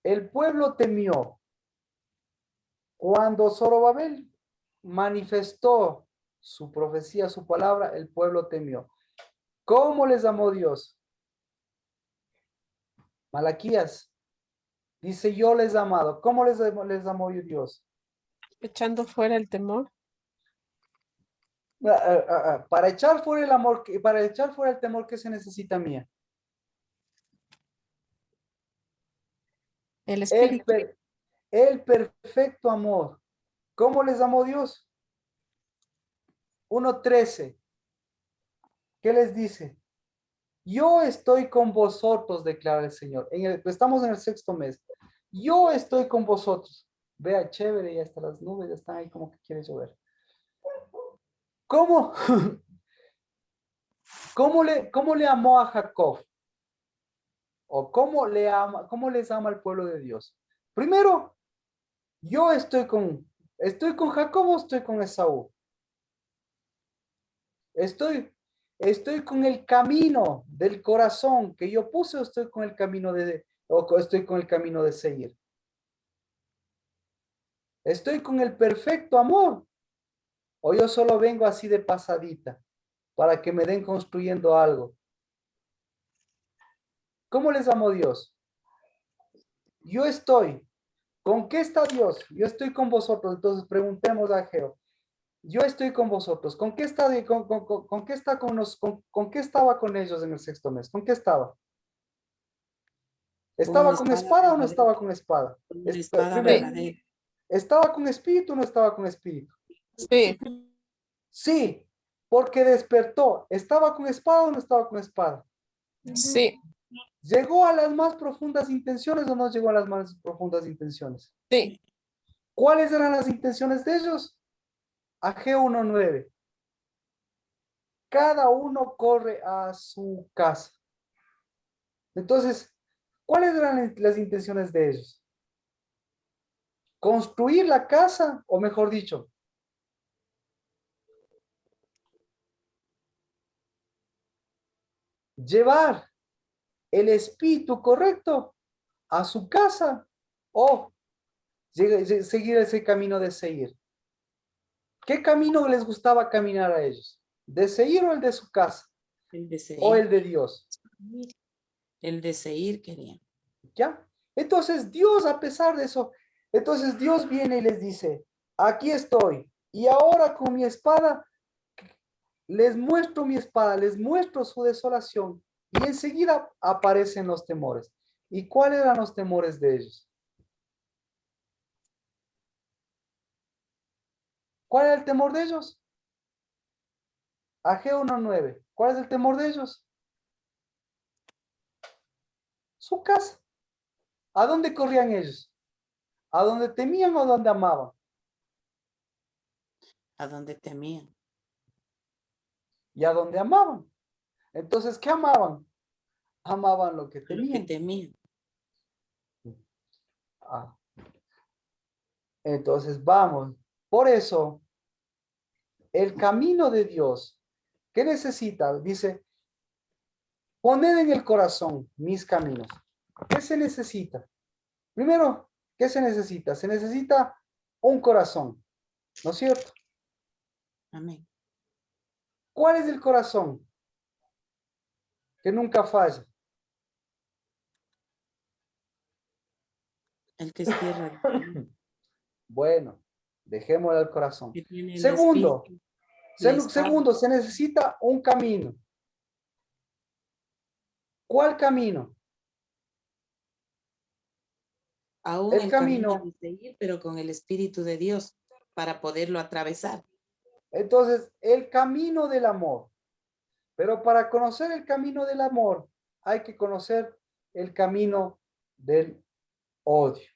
El pueblo temió. Cuando Zorobabel manifestó su profecía, su palabra, el pueblo temió. ¿Cómo les amó Dios? Malaquías dice, yo les he amado. ¿Cómo les amó Dios? Echando fuera el temor. Para echar fuera el amor, para echar fuera el temor, ¿qué se necesita mía? El espíritu. El perfecto amor. ¿Cómo les amó Dios? 1:13. ¿Qué les dice? Yo estoy con vosotros, declara el Señor. Estamos en el 6º mes. Yo estoy con vosotros. Vea, chévere, ya hasta las nubes ya están ahí como que quiere llover. ¿Cómo? ¿Cómo le amó a Jacob? ¿O cómo les ama el pueblo de Dios? Primero, yo estoy con Jacob o estoy con Esaú. Estoy con el camino del corazón que yo puse o estoy con el camino estoy con el camino de seguir. Estoy con el perfecto amor o yo solo vengo así de pasadita para que me den construyendo algo. ¿Cómo les amo Dios? Yo estoy. ¿Con qué está Dios? Yo estoy con vosotros. Entonces preguntemos a Ageo. Yo estoy con vosotros. ¿Con qué está con qué está con qué estaba con ellos en el 6º mes? ¿Con qué estaba? ¿Estaba con espada o no estaba con espada? Con una espada Primero, verdadera. ¿estaba con espíritu o no estaba con espíritu? Sí. Sí, porque despertó. ¿Estaba con espada o no estaba con espada? Sí. ¿Llegó a las más profundas intenciones o no llegó a las más profundas intenciones? Sí. ¿Cuáles eran las intenciones de ellos? Ageo 1:9. Cada uno corre a su casa. Entonces, ¿cuáles eran las intenciones de ellos? ¿Construir la casa? O mejor dicho, llevar el espíritu correcto a su casa o seguir ese camino de seguir. ¿Qué camino les gustaba caminar a ellos? ¿De seguir o el de su casa? El de ¿O el seguir. de Dios? El de seguir querían. ¿Ya? Entonces Dios, a pesar de eso, entonces Dios viene y les dice, aquí estoy, y ahora con mi espada, les muestro mi espada, les muestro su desolación, y enseguida aparecen los temores. ¿Y cuáles eran los temores de ellos? ¿Cuál era el temor de ellos? Ageo 1:9. ¿Cuál es el temor de ellos? Su casa. ¿A dónde corrían ellos? ¿A dónde temían o a dónde amaban? A donde temían. Y a dónde amaban. Entonces, ¿qué amaban? Amaban lo que A lo que temían. temían. Ah. Entonces, vamos. Por eso, el camino de Dios, ¿qué necesita? Dice, poned en el corazón mis caminos. ¿Qué se necesita? Primero, ¿qué se necesita? Se necesita un corazón, ¿no es cierto? Amén. ¿Cuál es el corazón? Que nunca falla. El que es tierra. Bueno, dejémosle al corazón. Que tiene el Segundo, espíritu. La espada. segundo, se necesita un camino. ¿Cuál camino? Aún El el camino camino. de seguir, pero con el espíritu de Dios para poderlo atravesar. Entonces, el camino del amor. Pero para conocer el camino del amor, hay que conocer el camino del odio.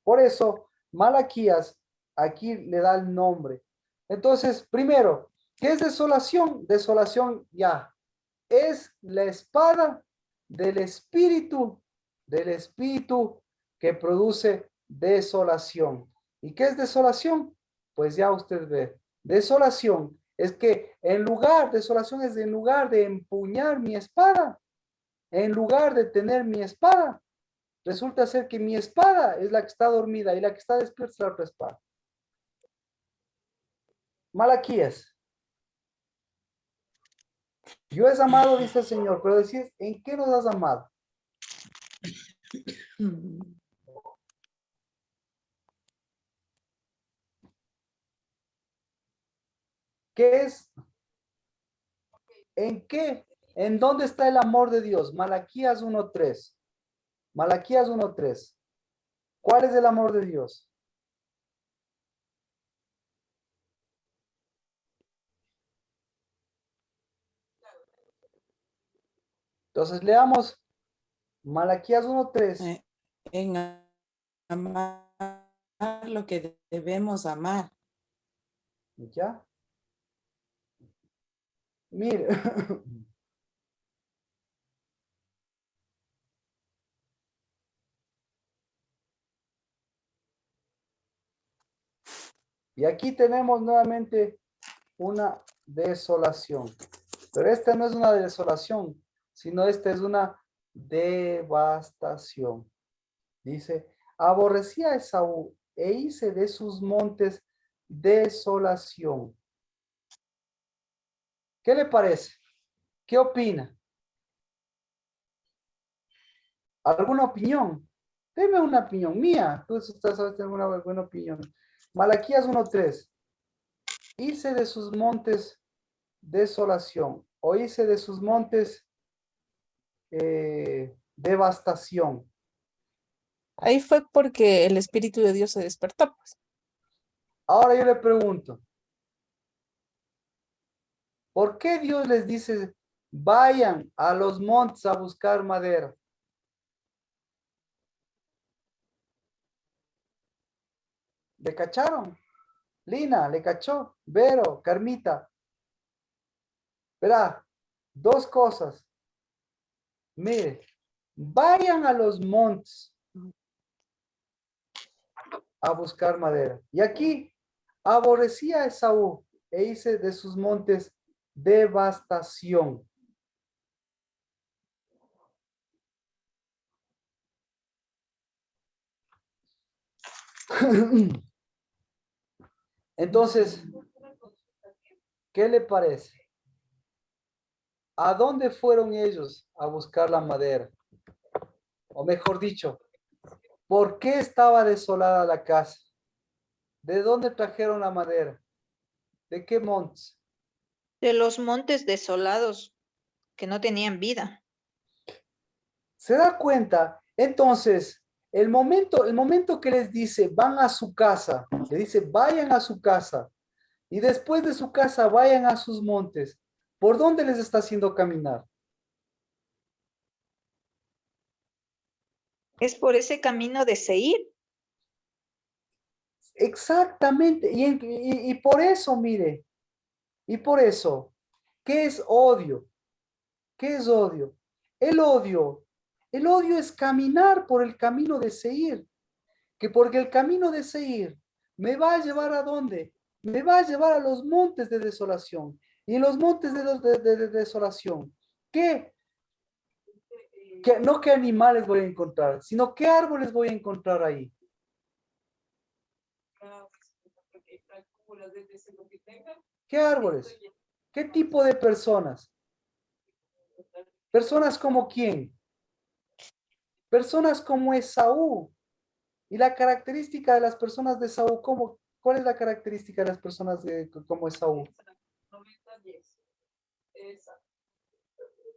Por eso, Malaquías aquí le da el nombre. Entonces, primero, ¿qué es desolación? Desolación ya. Es la espada del espíritu que produce desolación. ¿Y qué es desolación? Pues ya usted ve. Desolación es que desolación es en lugar de empuñar mi espada, en lugar de tener mi espada, resulta ser que mi espada es la que está dormida y la que está despierta es la otra espada. Malaquías. Yo he amado, dice el Señor, pero decís, ¿en qué nos has amado? ¿Qué es? ¿En qué? ¿En dónde está el amor de Dios? Malaquías 1:3. Malaquías 1:3. ¿Cuál es el amor de Dios? Entonces leamos Malaquías 1:3. En amar lo que debemos amar. ¿Ya? Mire. Y aquí tenemos nuevamente una desolación. Pero esta no es una desolación, sino esta es una devastación. Dice, aborrecía a Esaú e hice de sus montes desolación. ¿Qué le parece? ¿Qué opina? ¿Alguna opinión? Deme una opinión mía. Tú sabes tener una buena opinión. Malaquías 1:3. Hice de sus montes desolación. O hice de sus montes devastación. Ahí fue porque el Espíritu de Dios se despertó, pues. Ahora yo le pregunto, ¿por qué Dios les dice, vayan a los montes a buscar madera? ¿Le cacharon? Lina, ¿le cachó? Vero, Carmita. Verá, dos cosas. Mire, vayan a los montes a buscar madera. Y aquí aborrecía a Esaú e hice de sus montes devastación. Entonces, ¿qué le parece? ¿A dónde fueron ellos a buscar la madera? O mejor dicho, ¿por qué estaba desolada la casa? ¿De dónde trajeron la madera? ¿De qué montes? De los montes desolados que no tenían vida. ¿Se da cuenta? Entonces, el momento que les dice, van a su casa, le dice, vayan a su casa, y después de su casa, vayan a sus montes. ¿Por dónde les está haciendo caminar? Es por ese camino de Seir. Exactamente. Y por eso, mire, y por eso, ¿qué es odio? ¿Qué es odio? El odio, el odio es caminar por el camino de Seir, que porque el camino de Seir me va a llevar ¿a dónde? Me va a llevar a los montes de desolación. Y en los montes de desolación, ¿qué? No qué animales voy a encontrar, sino qué árboles voy a encontrar ahí. ¿Qué árboles? ¿Qué tipo de personas? ¿Personas como quién? Personas como Esaú. Y la característica de las personas de Esaú, ¿cuál es la característica de las personas como Esaú?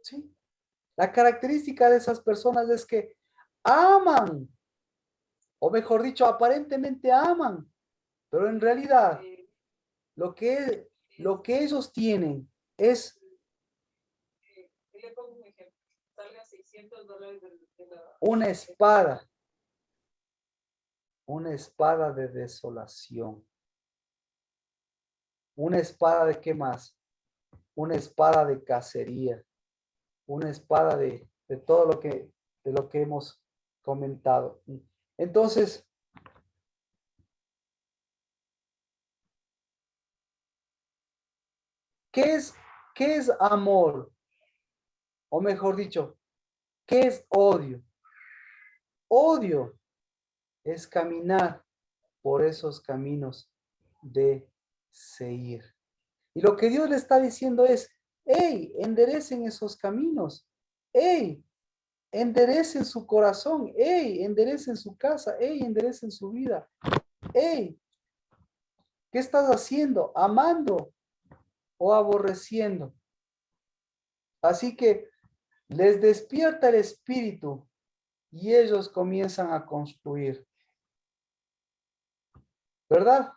¿Sí? La característica de esas personas es que aman, o mejor dicho, aparentemente aman, pero en realidad lo que ellos tienen es Una espada de desolación. Una espada de ¿qué más? Una espada de cacería. Una espada de todo de lo que hemos comentado. Entonces, ¿qué es amor? O mejor dicho, ¿qué es odio? Odio es caminar por esos caminos de seguir. Y lo que Dios le está diciendo es, hey, enderecen esos caminos. Hey, enderecen su corazón. Hey, enderecen su casa. Hey, enderecen su vida. Hey, ¿qué estás haciendo? ¿Amando o aborreciendo? Así que les despierta el espíritu y ellos comienzan a construir. ¿Verdad?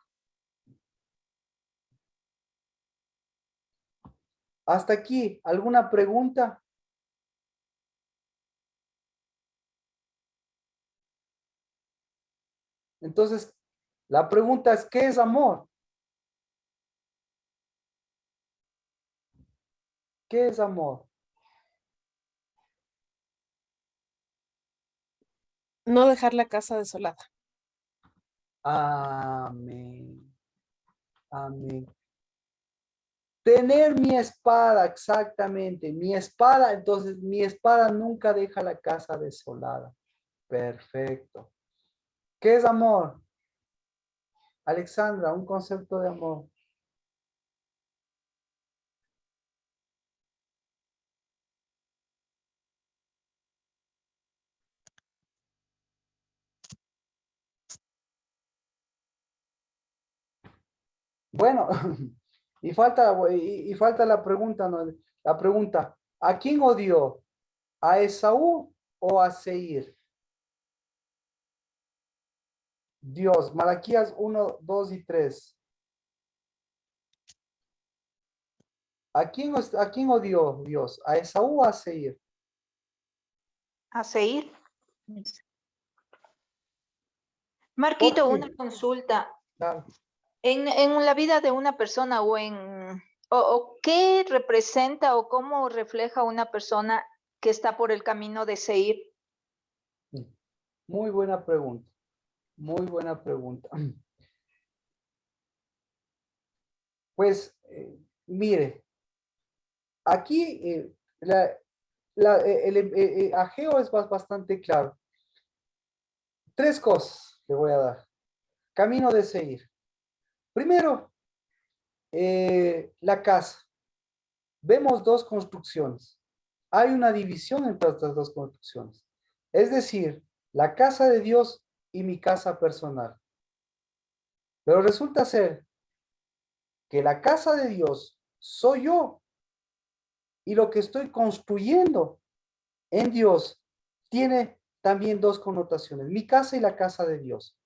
Hasta aquí, ¿alguna pregunta? Entonces, la pregunta es, ¿qué es amor? ¿Qué es amor? No dejar la casa desolada. Amén. Amén. Tener mi espada, exactamente. Mi espada, entonces mi espada nunca deja la casa desolada. Perfecto. ¿Qué es amor? Alexandra, un concepto de amor. Bueno, y falta la pregunta, ¿no? La pregunta, ¿a quién odió? ¿A Esaú o a Seir? Dios, Malaquías 1, 2 y 3. ¿A quién odió Dios? ¿A Esaú o a Seir? A seguir. ¿Por Marquito, qué? una consulta. Claro. En la vida de una persona o qué representa o cómo refleja una persona que está por el camino de seguir. Muy buena pregunta. Muy buena pregunta. Pues, mire, aquí el Ageo es bastante claro. Tres cosas le voy a dar. Camino de seguir. Primero, la casa. Vemos dos construcciones. Hay una división entre estas dos construcciones. Es decir, la casa de Dios y mi casa personal. Pero resulta ser que la casa de Dios soy yo y lo que estoy construyendo en Dios tiene también dos connotaciones, mi casa y la casa de Dios.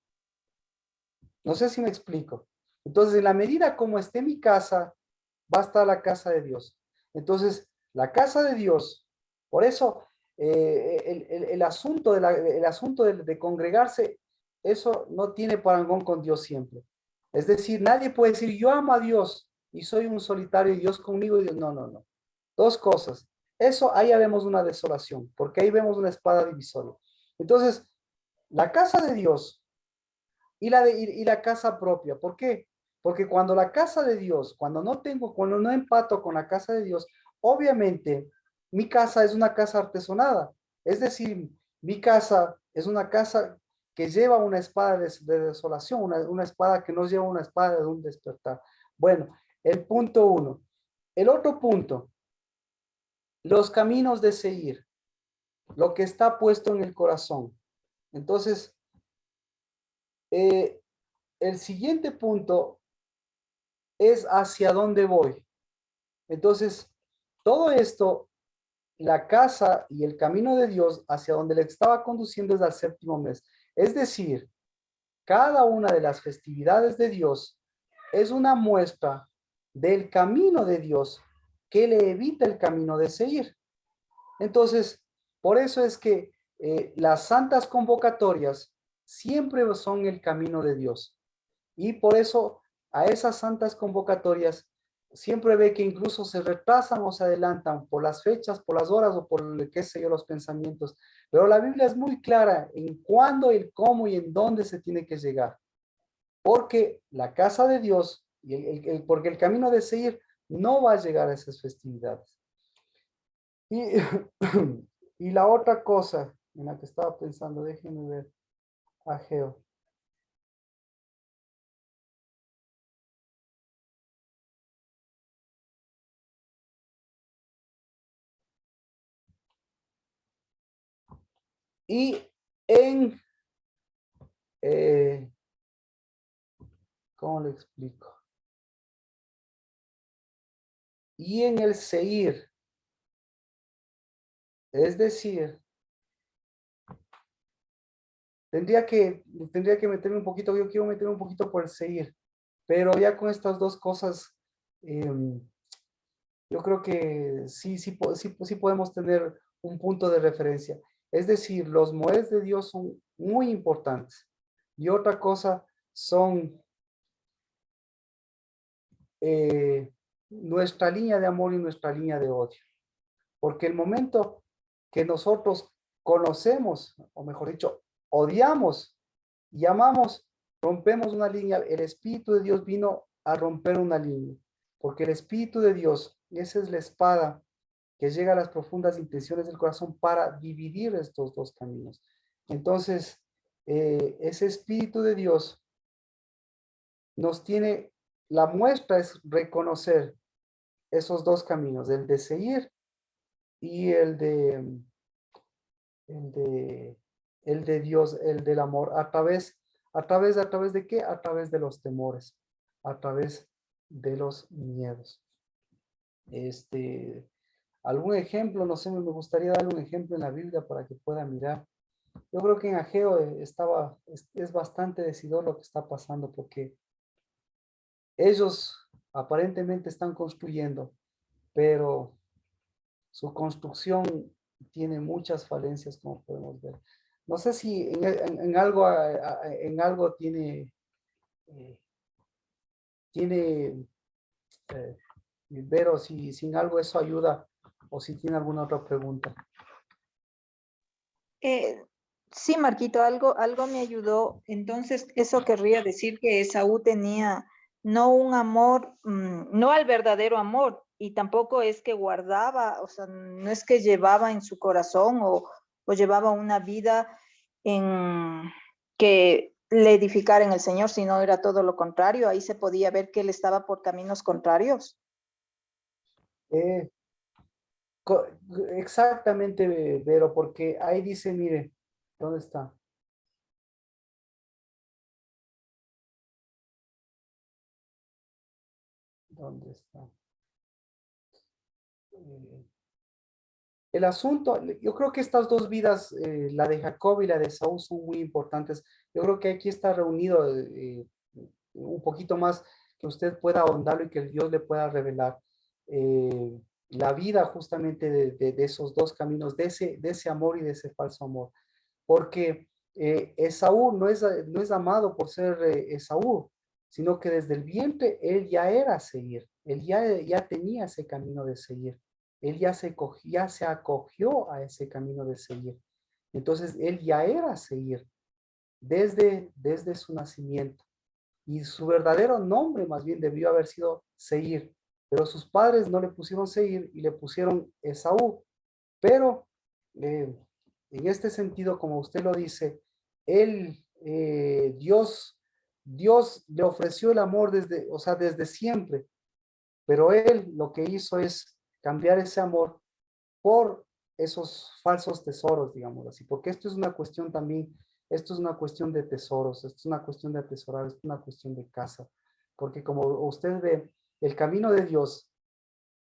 No sé si me explico. Entonces, en la medida como esté mi casa, va a estar la casa de Dios. Entonces, la casa de Dios, por eso el asunto, de congregarse, eso no tiene parangón con Dios siempre. Es decir, nadie puede decir, yo amo a Dios y soy un solitario y Dios conmigo. Y Dios, no, no, no. Dos cosas. Eso, ahí ya vemos una desolación, porque ahí vemos una espada divisoria. Entonces, la casa de Dios y la casa propia. ¿Por qué? Porque cuando la casa de Dios, cuando no empato con la casa de Dios, obviamente mi casa es una casa artesonada. Es decir, mi casa es una casa que lleva una espada de desolación, una espada que no lleva una espada de un despertar. Bueno, el punto uno. El otro punto, los caminos de seguir, lo que está puesto en el corazón. Entonces, el siguiente punto es hacia dónde voy. Entonces, todo esto, la casa y el camino de Dios hacia donde le estaba conduciendo es al séptimo mes. Es decir, cada una de las festividades de Dios es una muestra del camino de Dios que le evita el camino de seguir. Entonces, Por eso es que las santas convocatorias siempre son el camino de Dios. Y por eso a esas santas convocatorias siempre ve que incluso se retrasan o se adelantan por las fechas, por las horas o por, qué sé yo, los pensamientos. Pero la Biblia es muy clara en cuándo, el cómo y en dónde se tiene que llegar. Porque la casa de Dios, porque el camino de seguir no va a llegar a esas festividades. Y, y la otra cosa en la que estaba pensando, déjenme ver, Ageo. Y en, ¿cómo le explico? Y en el seir, es decir, tendría que meterme un poquito, yo quiero meterme un poquito por el seir, pero ya con estas dos cosas, yo creo que sí podemos tener un punto de referencia. Es decir, los moeds de Dios son muy importantes. Y otra cosa son nuestra línea de amor y nuestra línea de odio. Porque el momento que nosotros conocemos, o mejor dicho, odiamos y amamos, rompemos una línea. El Espíritu de Dios vino a romper una línea. Porque el Espíritu de Dios, esa es la espada que llega a las profundas intenciones del corazón para dividir estos dos caminos. Entonces, ese Espíritu de Dios nos tiene, la muestra es reconocer esos dos caminos, el de seguir y el de, el de Dios, el del amor, a través de qué? A través de los temores, a través de los miedos. Algún ejemplo, no sé, me gustaría darle un ejemplo en la Biblia para que pueda mirar. Yo creo que en Ageo es bastante decidor lo que está pasando porque ellos aparentemente están construyendo, pero su construcción tiene muchas falencias, como podemos ver. No sé si en algo eh, tiene ver o si sin algo eso ayuda o si tiene alguna otra pregunta. Sí, Marquito, algo me ayudó. Entonces, eso querría decir que Esaú tenía no un amor, no al verdadero amor, y tampoco es que guardaba, o sea, no es que llevaba en su corazón o llevaba una vida en que le edificara en el Señor, sino era todo lo contrario. Ahí se podía ver que él estaba por caminos contrarios. Eh, co- Exactamente, Vero, porque ahí dice, mire, ¿dónde está? ¿Dónde está? Eh, El asunto, yo creo que estas dos vidas, la de Jacob y la de Saúl, son muy importantes. Yo creo que aquí está reunido un poquito más que usted pueda ahondarlo y que Dios le pueda revelar la vida justamente de esos dos caminos, de ese amor y de ese falso amor. Porque Esaú no es amado por ser Esaú, sino que desde el vientre él ya era seguir, él ya tenía ese camino de seguir, él ya se acogió a ese camino de seguir. Entonces él ya era seguir desde su nacimiento. Y su verdadero nombre más bien debió haber sido Seir, pero sus padres no le pusieron Seir y le pusieron Esaú. Pero en este sentido, como usted lo dice, él, Dios le ofreció el amor desde, o sea, desde siempre, pero él lo que hizo es cambiar ese amor por esos falsos tesoros, digamos así, porque esto es una cuestión también, esto es una cuestión de tesoros, esto es una cuestión de atesorar, esto es una cuestión de casa, porque como usted ve, el camino de Dios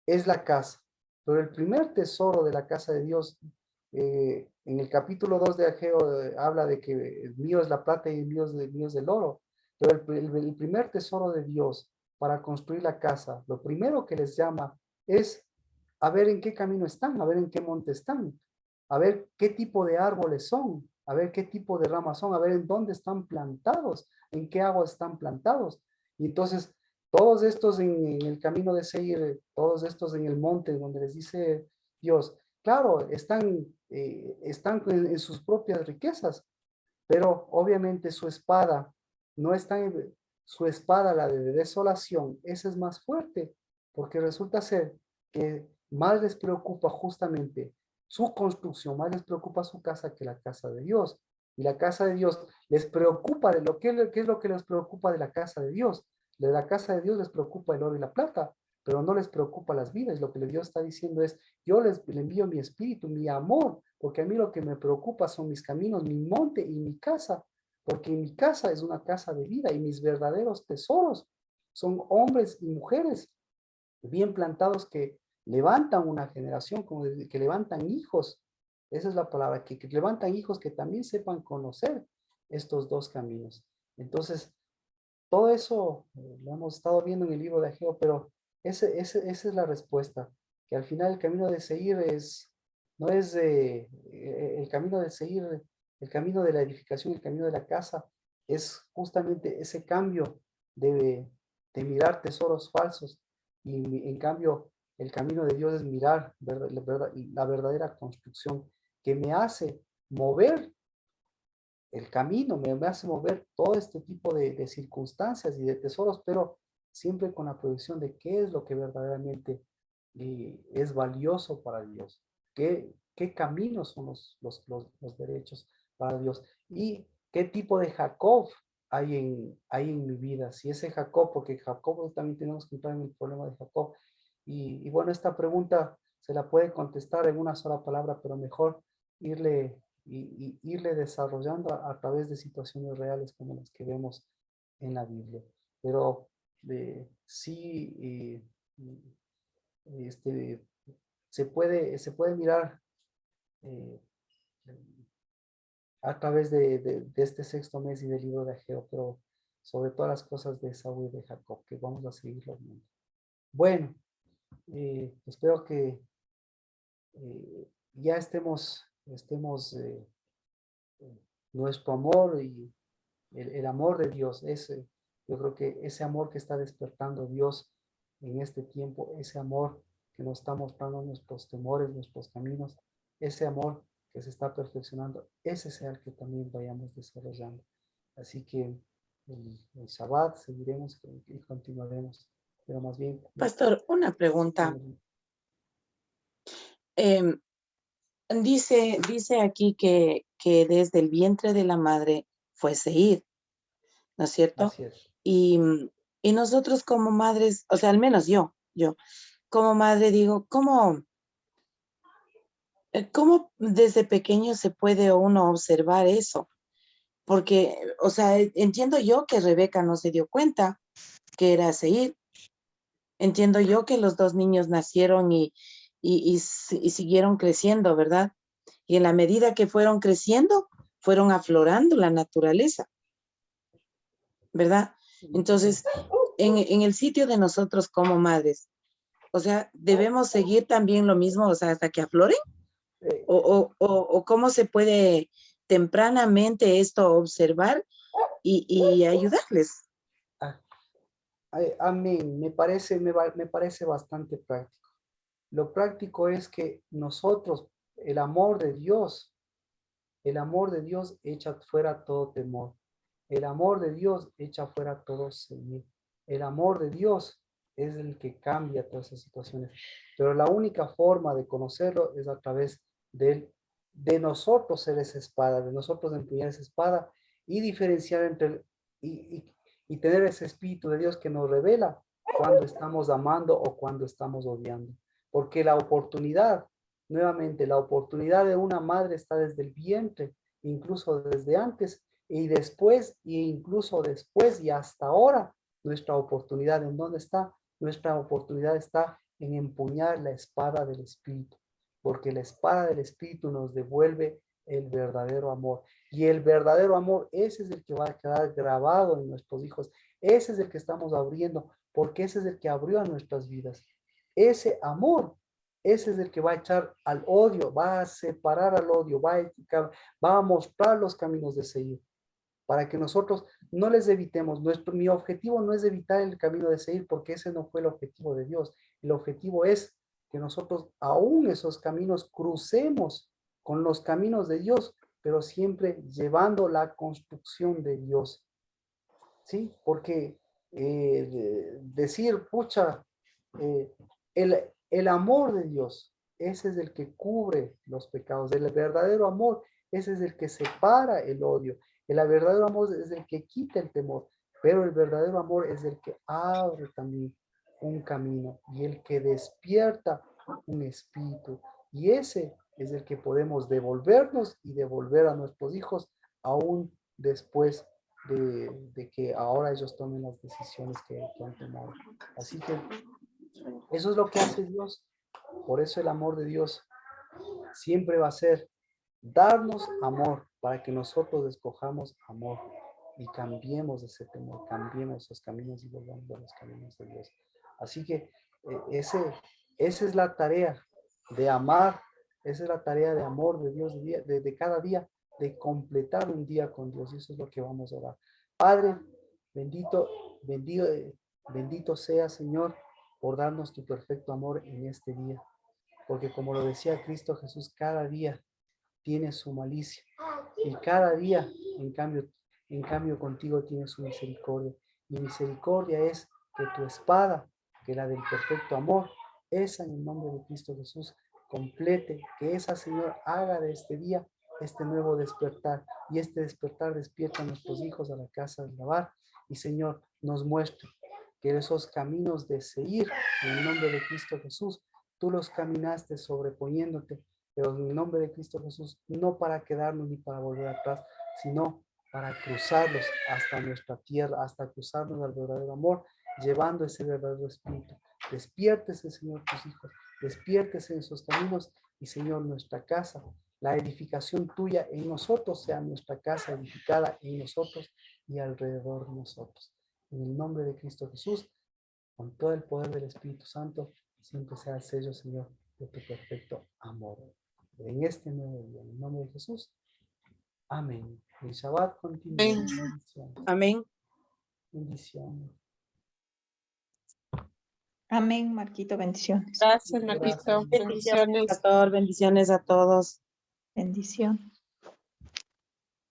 es la casa, pero el primer tesoro de la casa de Dios, en el capítulo 2 de Ageo, habla de que mío es la plata y mío es el oro, pero el primer tesoro de Dios para construir la casa, lo primero que les llama es a ver en qué camino están, a ver en qué monte están. a ver qué tipo de árboles son, a ver qué tipo de ramas son, a ver en dónde están plantados, en qué agua están plantados. Y entonces, todos estos en el camino de Seir, todos estos en el monte, donde les dice Dios, claro, están en sus propias riquezas, pero obviamente su espada no está en, su espada, la de desolación, esa es más fuerte, porque resulta ser que más les preocupa justamente su construcción, más les preocupa su casa que la casa de Dios. Y la casa de Dios les preocupa de lo que, ¿qué es lo que les preocupa de la casa de Dios? De la casa de Dios les preocupa el oro y la plata, pero no les preocupa las vidas. Lo que Dios está diciendo es, yo les envío mi espíritu, mi amor, porque a mí lo que me preocupa son mis caminos, mi monte y mi casa, porque mi casa es una casa de vida y mis verdaderos tesoros son hombres y mujeres bien plantados que levantan una generación, como que levantan hijos. Esa es la palabra, que levantan hijos que también sepan conocer estos dos caminos. Entonces, todo eso lo hemos estado viendo en el libro de Ageo, pero esa es la respuesta, que al final el camino de Seir no es el camino de Seir, el camino de la edificación, el camino de la casa, es justamente ese cambio de mirar tesoros falsos y en cambio el camino de Dios es mirar la verdadera construcción que me hace mover el camino, me hace mover todo este tipo de circunstancias y de tesoros, pero siempre con la proyección de qué es lo que verdaderamente es valioso para Dios, qué caminos son los derechos para Dios y qué tipo de Jacob hay en mi vida, si ese Jacob, porque Jacob también tenemos que entrar en el problema de Jacob. Y bueno, esta pregunta se la puede contestar en una sola palabra, pero mejor irle irle desarrollando a través de situaciones reales como las que vemos en la Biblia. Pero sí, este, se puede mirar eh, a través de este sexto mes y del libro de Ageo, pero sobre todas las cosas de Saúl y de Jacob, que vamos a seguirlo viendo. Bueno, espero que ya estemos nuestro amor y el amor de Dios, yo creo que ese amor que está despertando Dios en este tiempo, ese amor que nos está mostrando nuestros temores, nuestros caminos, ese amor que se está perfeccionando, ese sea el que también vayamos desarrollando. Así que el Shabbat seguiremos y continuaremos, pero más bien... Pastor, una pregunta. Em, dice aquí que desde el vientre de la madre fue Seir, ¿no es cierto? Así es. Y nosotros como madres, o sea, al menos yo como madre digo, ¿cómo desde pequeño se puede uno observar eso? Porque, o sea, entiendo yo que Rebeca no se dio cuenta que era Seir. Entiendo yo que los dos niños nacieron y siguieron creciendo, ¿verdad? Y en la medida que fueron creciendo, fueron aflorando la naturaleza, ¿verdad? Entonces, en el sitio de nosotros como madres, o sea, ¿debemos seguir también lo mismo, o sea, hasta que afloren? ¿O cómo se puede tempranamente esto observar y ayudarles? Amén, me parece bastante práctico. Lo práctico es que nosotros, el amor de Dios echa fuera todo temor. El amor de Dios echa fuera todo seguir. El amor de Dios es el que cambia todas esas situaciones. Pero la única forma de conocerlo es a través de nosotros ser esa espada, de nosotros empuñar esa espada y diferenciar y tener ese espíritu de Dios que nos revela cuando estamos amando o cuando estamos odiando. Porque la oportunidad, nuevamente, la oportunidad de una madre está desde el vientre, incluso desde antes y después, e incluso después y hasta ahora. Nuestra oportunidad, ¿en dónde está? Nuestra oportunidad está en empuñar la espada del Espíritu, porque la espada del Espíritu nos devuelve el verdadero amor. Y el verdadero amor, ese es el que va a quedar grabado en nuestros hijos. Ese es el que estamos abriendo, porque ese es el que abrió a nuestras vidas. Ese amor ese es el que va a echar al odio, va a separar al odio, va a mostrar los caminos de seguir, para que nosotros no les evitemos. Mi objetivo no es evitar el camino de seguir, porque ese no fue el objetivo de Dios. El objetivo es que nosotros aún esos caminos crucemos con los caminos de Dios, pero siempre llevando la construcción de Dios. ¿Sí? Porque decir, pucha, el amor de Dios, ese es el que cubre los pecados. El verdadero amor, ese es el que separa el odio. El verdadero amor es el que quita el temor, pero el verdadero amor es el que abre también un camino y el que despierta un espíritu. Y ese es el que podemos devolvernos y devolver a nuestros hijos aún después de que ahora ellos tomen las decisiones que han tomado. Así que eso es lo que hace Dios. Por eso el amor de Dios siempre va a ser darnos amor para que nosotros escojamos amor y cambiemos ese temor, cambiemos esos caminos y volvamos a los caminos de Dios. Así que esa es la tarea de amar, esa es la tarea de amor de Dios de cada día, de completar un día con Dios, y eso es lo que vamos a orar. Padre, bendito sea, Señor, por darnos tu perfecto amor en este día, porque como lo decía Cristo Jesús, cada día tiene su malicia y cada día, en cambio contigo tiene su misericordia. Mi misericordia es que tu espada, que la del perfecto amor, esa en el nombre de Cristo Jesús, complete, que esa, Señor, haga de este día este nuevo despertar, y este despertar despierta a nuestros hijos a la casa de lavar, y Señor, nos muestre que esos caminos de seguir en el nombre de Cristo Jesús, tú los caminaste sobreponiéndote, pero en el nombre de Cristo Jesús, no para quedarnos ni para volver atrás, sino para cruzarlos hasta nuestra tierra, hasta cruzarnos al verdadero amor, llevando ese verdadero espíritu. Despiértese, Señor, tus hijos, despiértese en sus caminos, y Señor, nuestra casa, la edificación tuya en nosotros, sea nuestra casa edificada en nosotros y alrededor de nosotros. En el nombre de Cristo Jesús, con todo el poder del Espíritu Santo, siempre sea el sello, Señor, de tu perfecto amor. En este nuevo día, en el nombre de Jesús. Amén. El Shabbat continúa. Amén. Bendiciones. Amén. Bendiciones. Amén, Marquito, bendiciones. Gracias, Marquito. Gracias. Bendiciones, Bendiciones. pastor. Bendiciones a todos. Bendición.